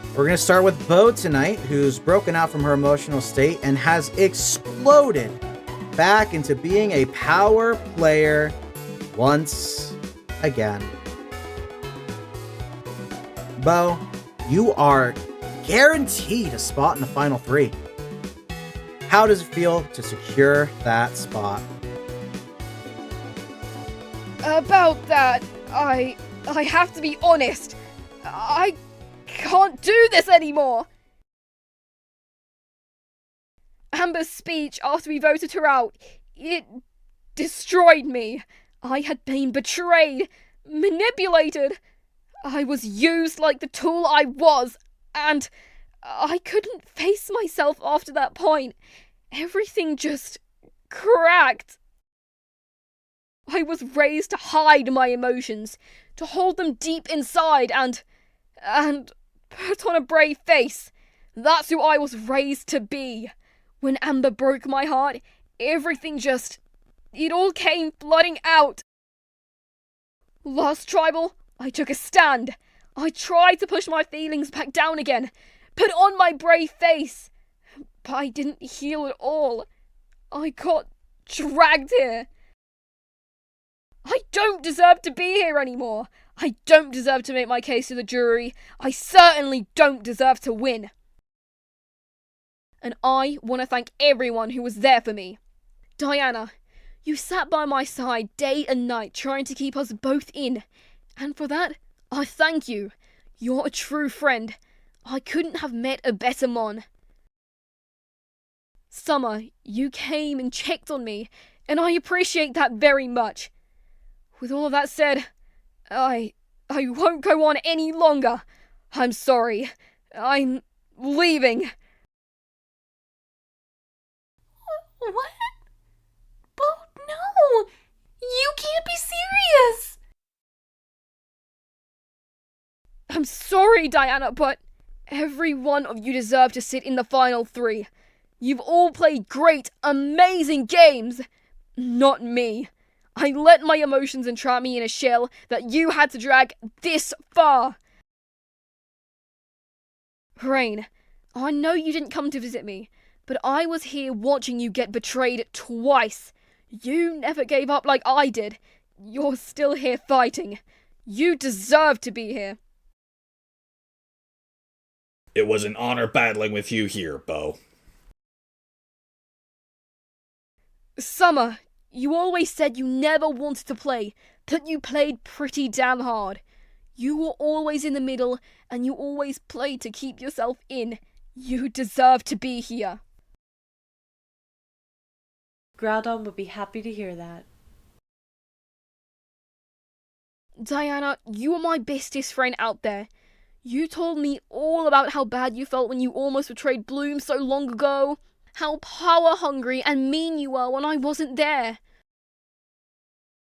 We're going to start with Bo tonight, who's broken out from her emotional state and has exploded back into being a power player once again. Bo, you are guaranteed a spot in the final 3. How does it feel to secure that spot? About that, I have to be honest. I can't do this anymore. Amber's speech after we voted her out, it destroyed me. I had been betrayed, manipulated. I was used like the tool I was, and I couldn't face myself after that point. Everything just cracked. I was raised to hide my emotions, to hold them deep inside and put on a brave face. That's who I was raised to be. When Amber broke my heart, everything it all came flooding out. Last tribal, I took a stand. I tried to push my feelings back down again, put on my brave face. But I didn't heal at all. I got dragged here. I don't deserve to be here anymore. I don't deserve to make my case to the jury. I certainly don't deserve to win. And I want to thank everyone who was there for me. Diana, you sat by my side day and night trying to keep us both in. And for that, I thank you. You're a true friend. I couldn't have met a better mon. Summer, you came and checked on me, and I appreciate that very much. With all of that said, I won't go on any longer. I'm sorry. I'm leaving. What? Bo, no! You can't be serious! I'm sorry, Diana, but every one of you deserve to sit in the final 3. You've all played great, amazing games. Not me. I let my emotions entrap me in a shell that you had to drag this far. Raine, I know you didn't come to visit me, but I was here watching you get betrayed twice. You never gave up like I did. You're still here fighting. You deserve to be here. It was an honor battling with you here, Bo. Summer, you always said you never wanted to play, but you played pretty damn hard. You were always in the middle, and you always played to keep yourself in. You deserve to be here. Groudon would be happy to hear that. Diana, you are my bestest friend out there. You told me all about how bad you felt when you almost betrayed Bloom so long ago. How power-hungry and mean you were when I wasn't there.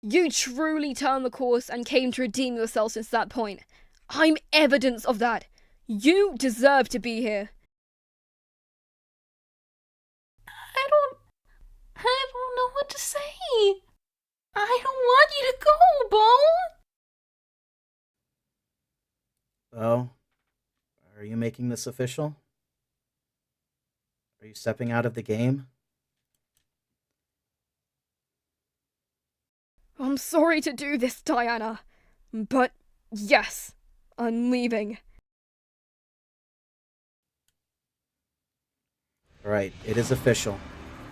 You truly turned the course and came to redeem yourself since that point. I'm evidence of that. You deserve to be here. I don't know what to say. I don't want you to go, Bo. Bo, are you making this official? Are you stepping out of the game? I'm sorry to do this, Diana, but yes, I'm leaving. Alright, it is official.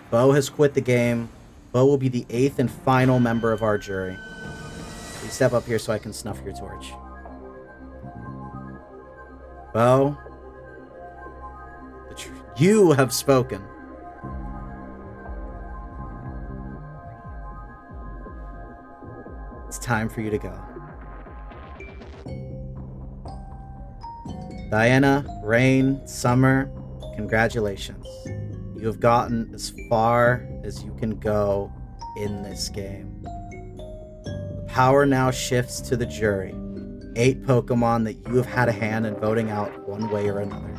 Bo has quit the game. Bo will be the 8th and final member of our jury. Please step up here so I can snuff your torch. Bo, you have spoken. It's time for you to go. Diana, Raine, Summer, congratulations. You have gotten as far as you can go in this game. The power now shifts to the jury. 8 Pokemon that you have had a hand in voting out one way or another.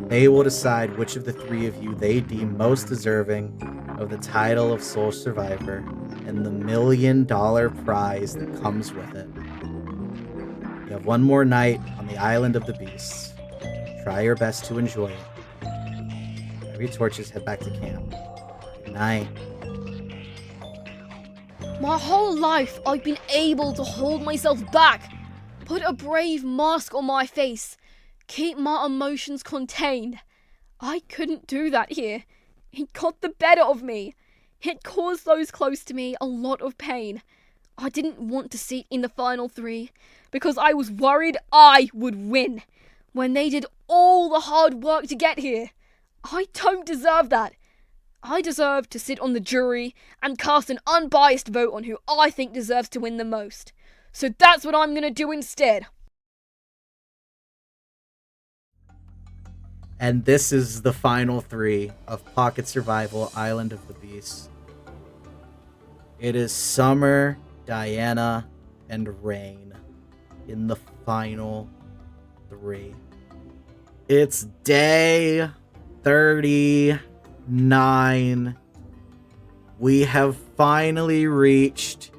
They will decide which of the three of you they deem most deserving of the title of Sole Survivor and the $1 million prize that comes with it. You have one more night on the Island of the Beasts. Try your best to enjoy it. Grab your torches, head back to camp. Good night. My whole life, I've been able to hold myself back, put a brave mask on my face, keep my emotions contained. I couldn't do that here. It got the better of me. It caused those close to me a lot of pain. I didn't want to sit in the final three because I was worried I would win when they did all the hard work to get here. I don't deserve that. I deserve to sit on the jury and cast an unbiased vote on who I think deserves to win the most. So that's what I'm gonna do instead. And this is the final three of Pocket Survival Island of the Beasts. It is Summer, Diana, and Raine in the final three. It's day 39. We have finally reached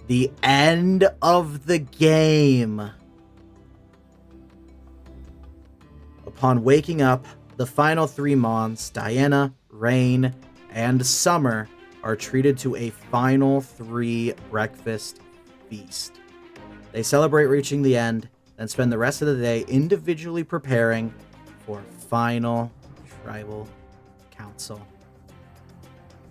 the end of the game. Upon waking up, the final three mons, Diana, Raine, and Summer, are treated to a final three breakfast feast. They celebrate reaching the end, then spend the rest of the day individually preparing for final tribal council.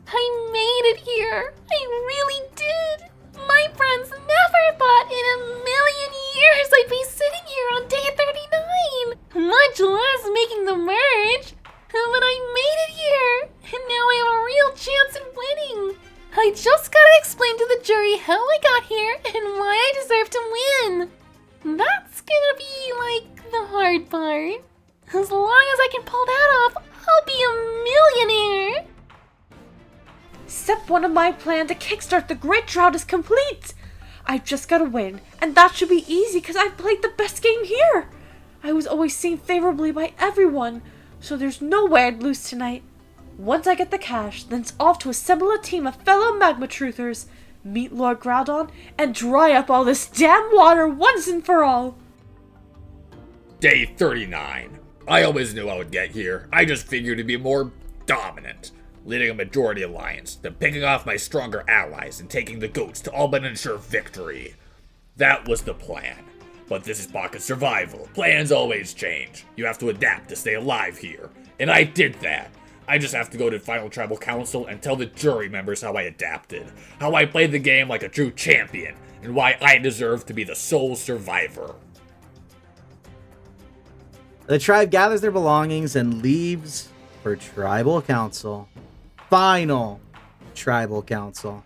I made it here. I really did. My friends never thought in a million years I'd be sitting here on day 39, much less making the merge. But I made it here, and now I have a real chance at winning. I just gotta explain to the jury how I got here and why I deserve to win. That's gonna be, like, the hard part. As long as I can pull that off, I'll be a millionaire. Step 1 of my plan to kickstart the Great Drought is complete! I've just gotta win, and that should be easy because I've played the best game here! I was always seen favorably by everyone, so there's no way I'd lose tonight. Once I get the cash, then it's off to assemble a team of fellow magma truthers, meet Lord Groudon, and dry up all this damn water once and for all! Day 39. I always knew I would get here. I just figured to be more dominant, leading a majority alliance, then picking off my stronger allies and taking the goats to all but ensure victory. That was the plan. But this is Pocket Survival. Plans always change. You have to adapt to stay alive here. And I did that. I just have to go to Final Tribal Council and tell the jury members how I adapted, how I played the game like a true champion, and why I deserve to be the sole survivor. The tribe gathers their belongings and leaves for Tribal Council. Final Tribal Council.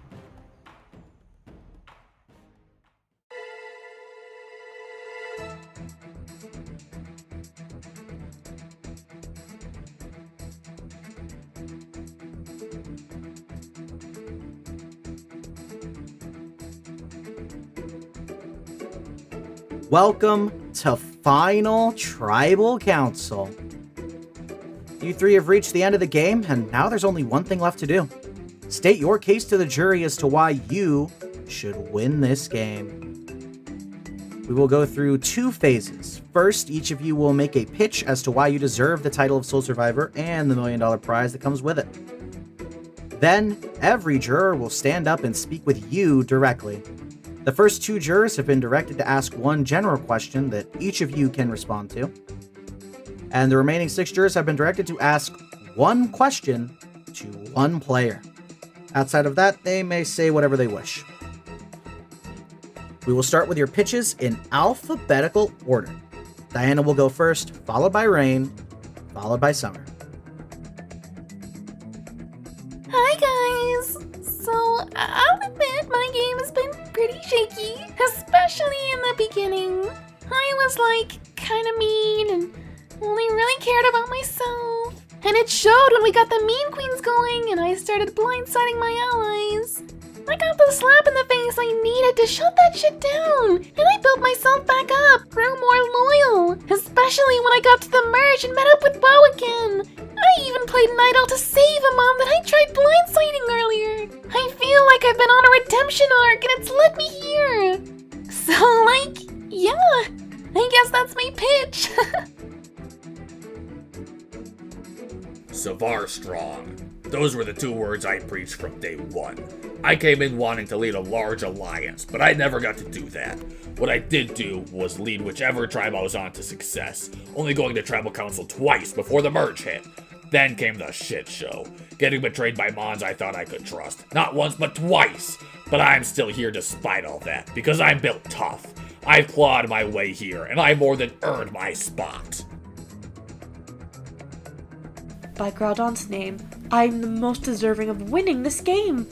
Welcome to Final Tribal Council. You three have reached the end of the game, and now there's only one thing left to do. State your case to the jury as to why you should win this game. We will go through 2 phases. First, each of you will make a pitch as to why you deserve the title of Sole Survivor and the $1 million prize that comes with it. Then, every juror will stand up and speak with you directly. The first 2 jurors have been directed to ask one general question that each of you can respond to. And the remaining 6 jurors have been directed to ask one question to one player. Outside of that, they may say whatever they wish. We will start with your pitches in alphabetical order. Diana will go first, followed by Raine, followed by Summer. Hi guys! So, I'll admit my game has been pretty shaky, especially in the beginning. I was like, kinda mean and only really cared about myself. And it showed when we got the mean queens going and I started blindsiding my allies. I got the slap in the face I needed to shut that shit down, and I built myself back up, grew more loyal, especially when I got to the merge and met up with Bo again. I even played Night Owl to save a mom that I tried blindsiding earlier. I feel like I've been on a redemption arc and it's led me here. So, like, yeah, I guess that's my pitch. Savar strong. Those were the 2 words I preached from day one. I came in wanting to lead a large alliance, but I never got to do that. What I did do was lead whichever tribe I was on to success, only going to tribal council twice before the merge hit. Then came the shit show, getting betrayed by mons I thought I could trust. Not once, but twice. But I'm still here despite all that, because I'm built tough. I've clawed my way here, and I more than earned my spot. By Groudon's name, I'm the most deserving of winning this game.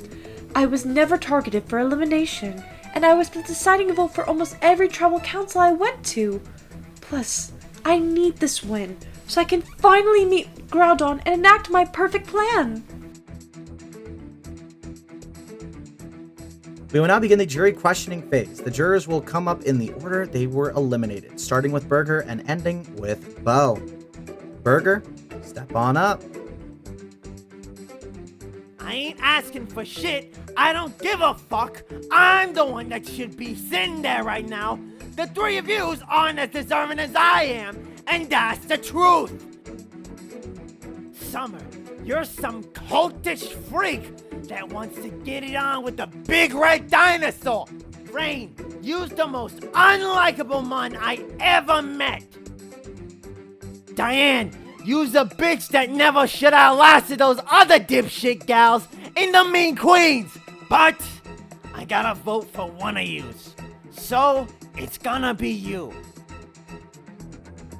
I was never targeted for elimination, and I was the deciding vote for almost every tribal council I went to. Plus, I need this win, so I can finally meet Groudon and enact my perfect plan. We will now begin the jury questioning phase. The jurors will come up in the order they were eliminated, starting with Burger and ending with Bo. Burger, step on up. I ain't asking for shit. I don't give a fuck. I'm the one that should be sitting there right now. The 3 of yous aren't as deserving as I am, and that's the truth. Summer, you're some cultish freak that wants to get it on with the big red dinosaur. Raine, you's the most unlikable mon I ever met. Diane, you's a bitch that never should have lasted those other dipshit gals in the mean queens. But I gotta vote for one of yous. So it's gonna be you.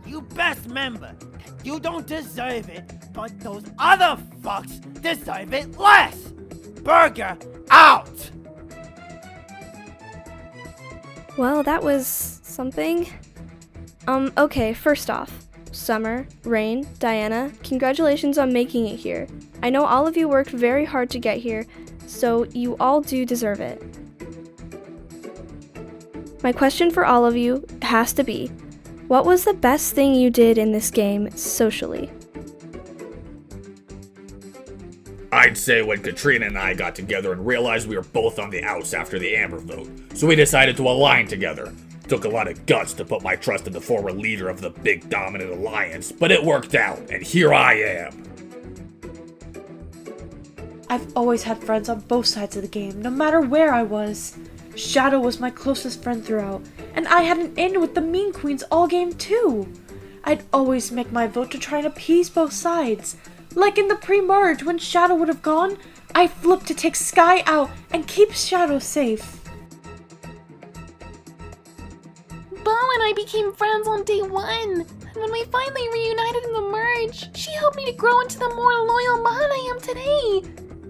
You best remember that you don't deserve it, but those other fucks deserve it less. Burger, out! Well, that was something. Okay, first off, Summer, Raine, Diana, congratulations on making it here. I know all of you worked very hard to get here, so you all do deserve it. My question for all of you has to be, what was the best thing you did in this game socially? I'd say when Katrina and I got together and realized we were both on the outs after the Amber vote, so we decided to align together. Took a lot of guts to put my trust in the former leader of the big dominant alliance, but it worked out, and here I am. I've always had friends on both sides of the game, no matter where I was. Shadow was my closest friend throughout, and I had an in with the Mean Queens all game too. I'd always make my vote to try and appease both sides. Like in the pre-merge, when Shadow would have gone, I flipped to take Sky out and keep Shadow safe. Bo and I became friends on day 1, and when we finally reunited in the merge, she helped me to grow into the more loyal mon I am today.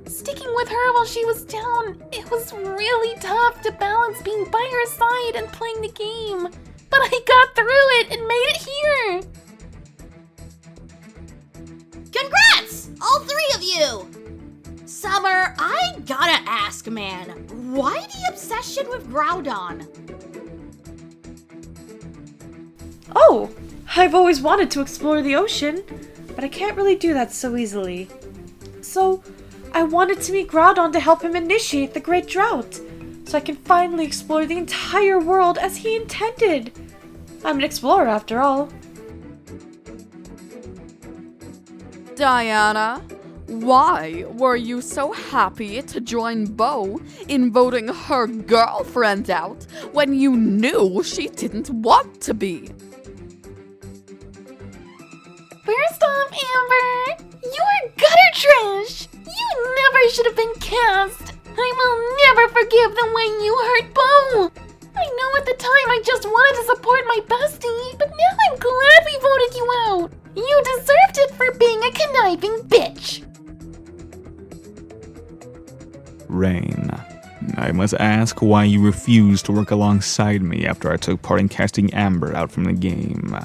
Sticking with her while she was down, it was really tough to balance being by her side and playing the game. But I got through it and made it here! Congrats! All 3 of you! Summer, I gotta ask, man, why the obsession with Groudon? Oh, I've always wanted to explore the ocean, but I can't really do that so easily. So, I wanted to meet Groudon to help him initiate the Great Drought, so I can finally explore the entire world as he intended. I'm an explorer after all. Diana, why were you so happy to join Bo in voting her girlfriend out when you knew she didn't want to be? First off, Amber, you're gutter trash! You never should have been cast! I will never forgive the way you hurt Bo! I know at the time I just wanted to support my bestie, but now I'm glad we voted you out! You deserved it for being a conniving bitch! Raine, I must ask why you refused to work alongside me after I took part in casting Amber out from the game.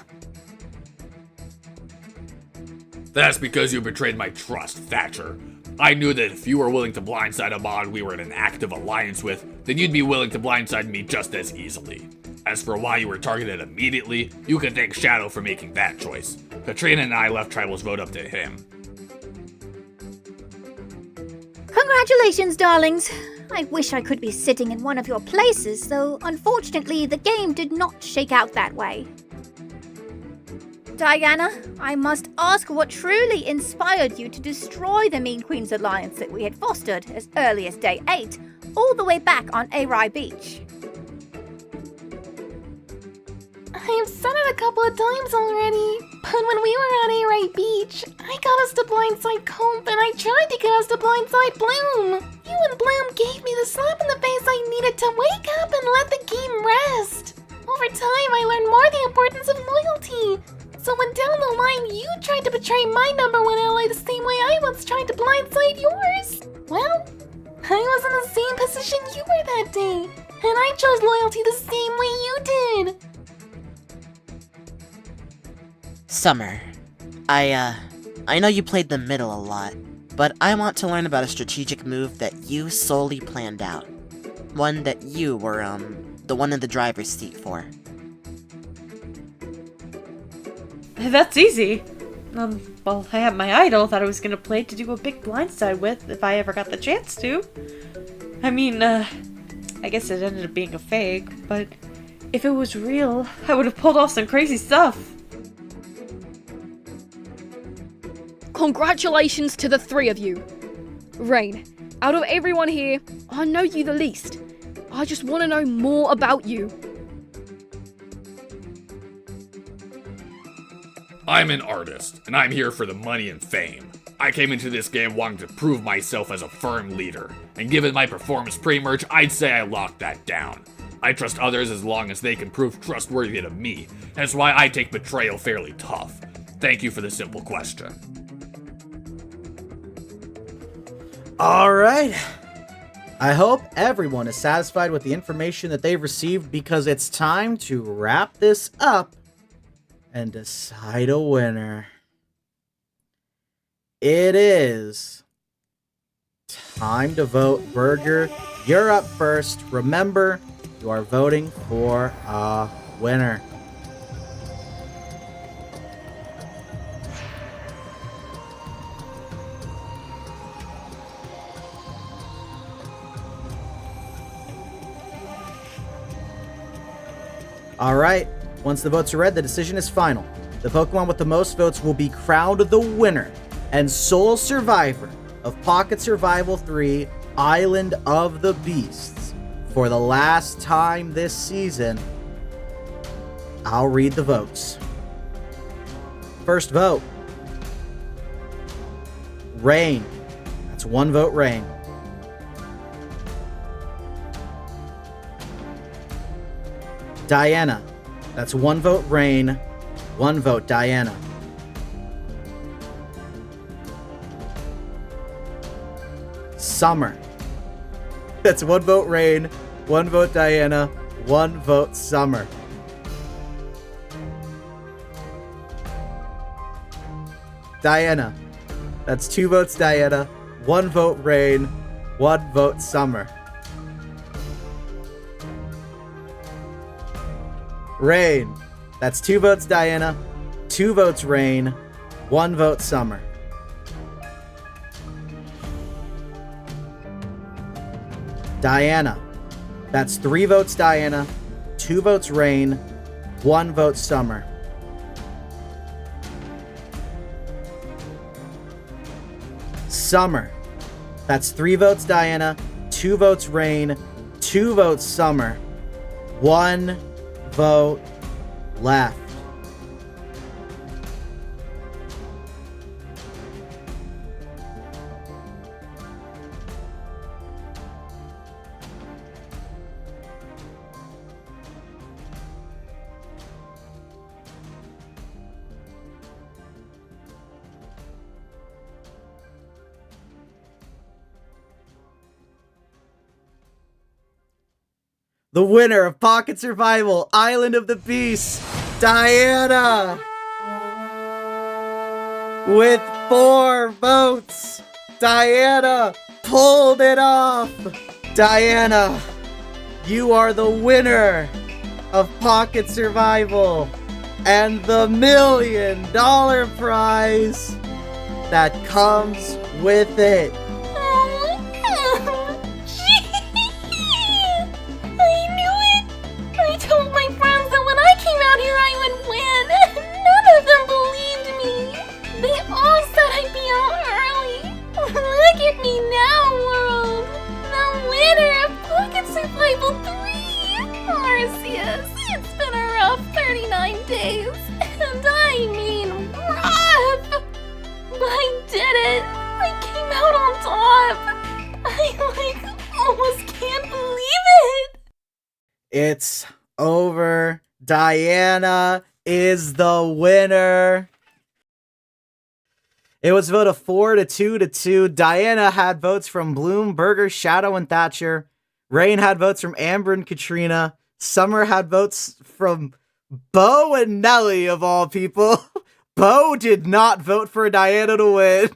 That's because you betrayed my trust, Thatcher. I knew that if you were willing to blindside a mod we were in an active alliance with, then you'd be willing to blindside me just as easily. As for why you were targeted immediately, you can thank Shadow for making that choice. Katrina and I left Tribal's vote up to him. Congratulations, darlings. I wish I could be sitting in one of your places, though unfortunately the game did not shake out that way. Diana, I must ask what truly inspired you to destroy the Mean Queens alliance that we had fostered as early as day 8, all the way back on Arai Beach. I have said it a couple of times already, but when we were on Arai Beach, I got us to blindside Cope and I tried to get us to blindside Bloom. You and Bloom gave me the slap in the face I needed to wake up and let the game rest. Over time, I learned more the importance of loyalty. So when down the line you tried to betray my number one ally the same way I once tried to blindside yours, well, I was in the same position you were that day, and I chose loyalty the same way you did. Summer, I know you played the middle a lot, but I want to learn about a strategic move that you solely planned out. One that you were, the one in the driver's seat for. That's easy. Well, I had my idol that I was gonna play to do a big blindside with if I ever got the chance to. I mean, I guess it ended up being a fake, but if it was real, I would have pulled off some crazy stuff. Congratulations to the 3 of you. Raine, out of everyone here, I know you the least. I just want to know more about you. I'm an artist, and I'm here for the money and fame. I came into this game wanting to prove myself as a firm leader, and given my performance pre-merge, I'd say I locked that down. I trust others as long as they can prove trustworthy to me. That's why I take betrayal fairly tough. Thank you for the simple question. Alright. I hope everyone is satisfied with the information that they've received because it's time to wrap this up and decide a winner. It is time to vote. Burger, you're up first. Remember, you are voting for a winner. Alright, once the votes are read, the decision is final. The Pokemon with the most votes will be crowned the winner and sole survivor of Pocket Survival 3 Island of the Beasts. For the last time this season, I'll read the votes. First vote, Raine. That's 1 vote, Raine. Diana. That's 1 vote, Raine. 1 vote, Diana. Summer. That's 1 vote, Raine. 1 vote, Diana. 1 vote, Summer. Diana. That's 2 votes, Diana. 1 vote, Raine. 1 vote, Summer. Raine. That's 2 votes, Diana. 2 votes, Raine. 1 vote, Summer. Diana. That's 3 votes, Diana. 2 votes, Raine. 1 vote, Summer. Summer. That's 3 votes, Diana. 2 votes, Raine. 2 votes, Summer. 1 vote left. The winner of Pocket Survival Island of the Beasts, Diana! With 4 votes! Diana pulled it off. Diana, you are the winner of Pocket Survival and the $1 million prize that comes with it. I knew it! I told my friends that when I came out here I would win! None of them believed me! They all said I'd be out early! Look at me now, world! The winner of Pocket Survival 3! Arceus, it's been a rough 39 days, and I mean rough! But I did it! I came out on top! I almost can't believe it! It's over. Diana is the winner. It was voted 4-2 to 2. Diana had votes from Bloom, Burger, Shadow, and Thatcher. Raine had votes from Amber and Katrina. Summer had votes from Bo and Nelly, of all people. Bo did not vote for Diana to win.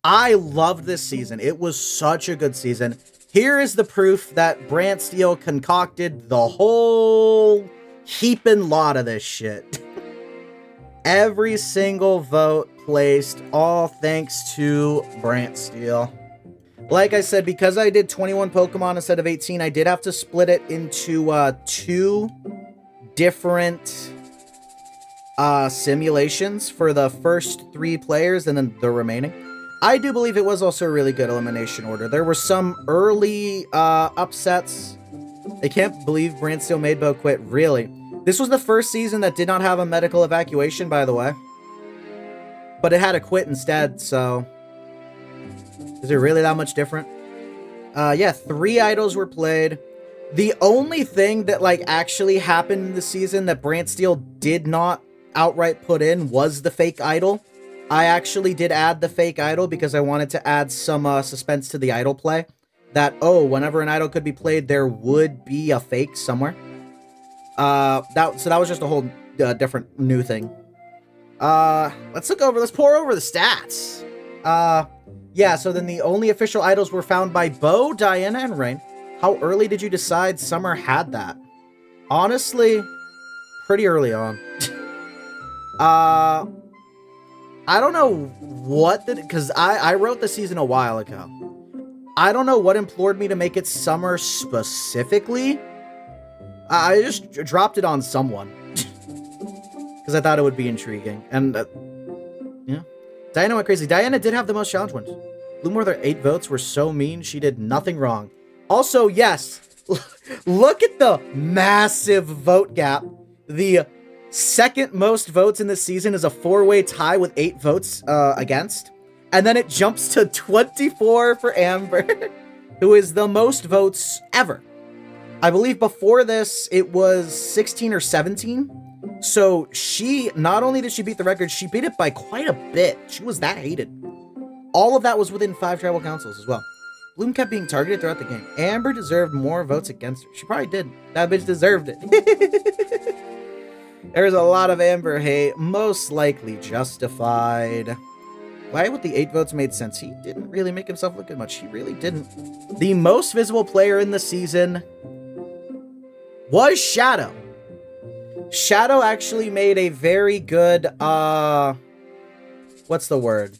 I loved this season. It was such a good season. Here is the proof that Brant Steele concocted the whole heaping lot of this shit. Every single vote placed, all thanks to Brant Steele. Like I said, because I did 21 Pokemon instead of 18, I did have to split it into 2 different simulations for the first 3 players and then the remaining. I do believe it was also a really good elimination order. There were some early upsets. I can't believe Brant Steele made Bo quit, really. This was the first season that did not have a medical evacuation, by the way. But it had a quit instead, so... Is it really that much different? Yeah, 3 idols were played. The only thing that, like, actually happened in the season that Brant Steele did not outright put in was the fake idol. I actually did add the fake idol because I wanted to add some suspense to the idol play. That, oh, whenever an idol could be played, there would be a fake somewhere. So that was just a whole different new thing. Let's pour over the stats. Yeah, so then the only official idols were found by Bo, Diana, and Raine. How early did you decide Summer had that? Honestly, pretty early on. I don't know what because I wrote the season a while ago. I don't know what implored me to make it Summer specifically. I just dropped it on someone. Because I thought it would be intriguing. And, yeah. Diana went crazy. Diana did have the most challenge wins. Bloomworth, her 8 votes were so mean, she did nothing wrong. Also, yes, look at the massive vote gap. The second most votes in this season is a 4-way tie with 8 votes against. And then it jumps to 24 for Amber, who is the most votes ever. I believe before this, it was 16 or 17. So she, not only did she beat the record, she beat it by quite a bit. She was that hated. All of that was within 5 tribal councils as well. Bloom kept being targeted throughout the game. Amber deserved more votes against her. She probably did. That bitch deserved it. There's a lot of Amber hate, most likely justified. Why would the 8 votes made sense? He didn't really make himself look good much. He really didn't. The most visible player in the season was Shadow. Shadow actually made a very good, what's the word?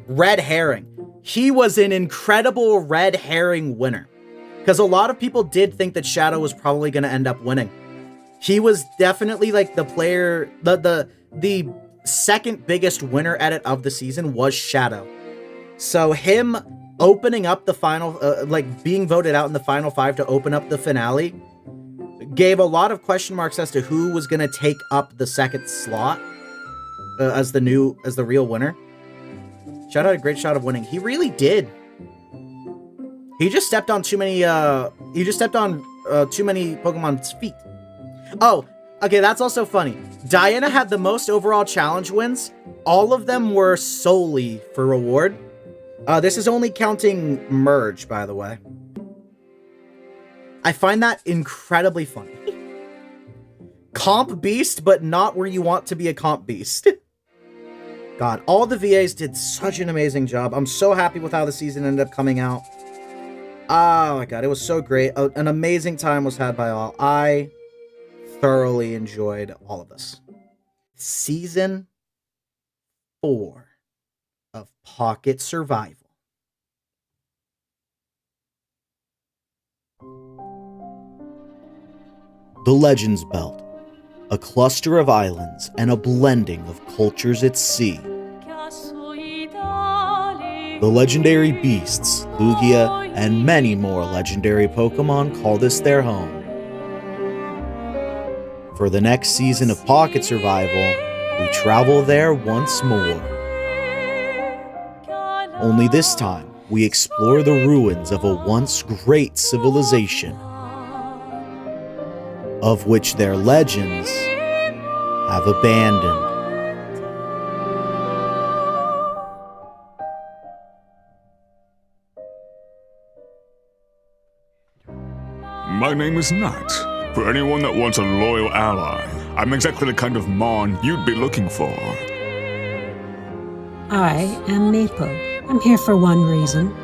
Red herring. He was an incredible red herring winner. Because a lot of people did think that Shadow was probably going to end up winning. He was definitely like the player, the second biggest winner edit of the season was Shadow. So him opening up the final, like being voted out in the final 5 to open up the finale gave a lot of question marks as to who was going to take up the second slot as the real winner. Shadow had a great shot of winning. He really did. He just stepped on too many Pokemon's feet. Oh, okay, that's also funny. Diana had the most overall challenge wins. All of them were solely for reward. This is only counting merge, by the way. I find that incredibly funny. Comp beast, but not where you want to be a comp beast. God, all the VAs did such an amazing job. I'm so happy with how the season ended up coming out. Oh my god, it was so great. An amazing time was had by all. I thoroughly enjoyed all of this. Season 4 of Pocket Survival. The Legends Belt, a cluster of islands and a blending of cultures at sea. The legendary beasts, Lugia, and many more legendary Pokemon call this their home. For the next season of Pocket Survival, we travel there once more. Only this time, we explore the ruins of a once great civilization, of which their legends have abandoned. My name is Nat. For anyone that wants a loyal ally, I'm exactly the kind of Mon you'd be looking for. I am Maple. I'm here for one reason,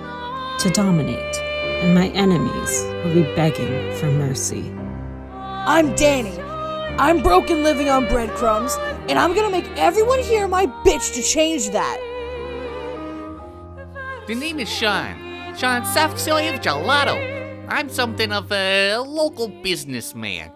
to dominate, and my enemies will be begging for mercy. I'm Danny. I'm broken living on breadcrumbs, and I'm gonna make everyone here my bitch to change that. The name is Sean Soft Silly of Gelato. I'm something of a local businessman.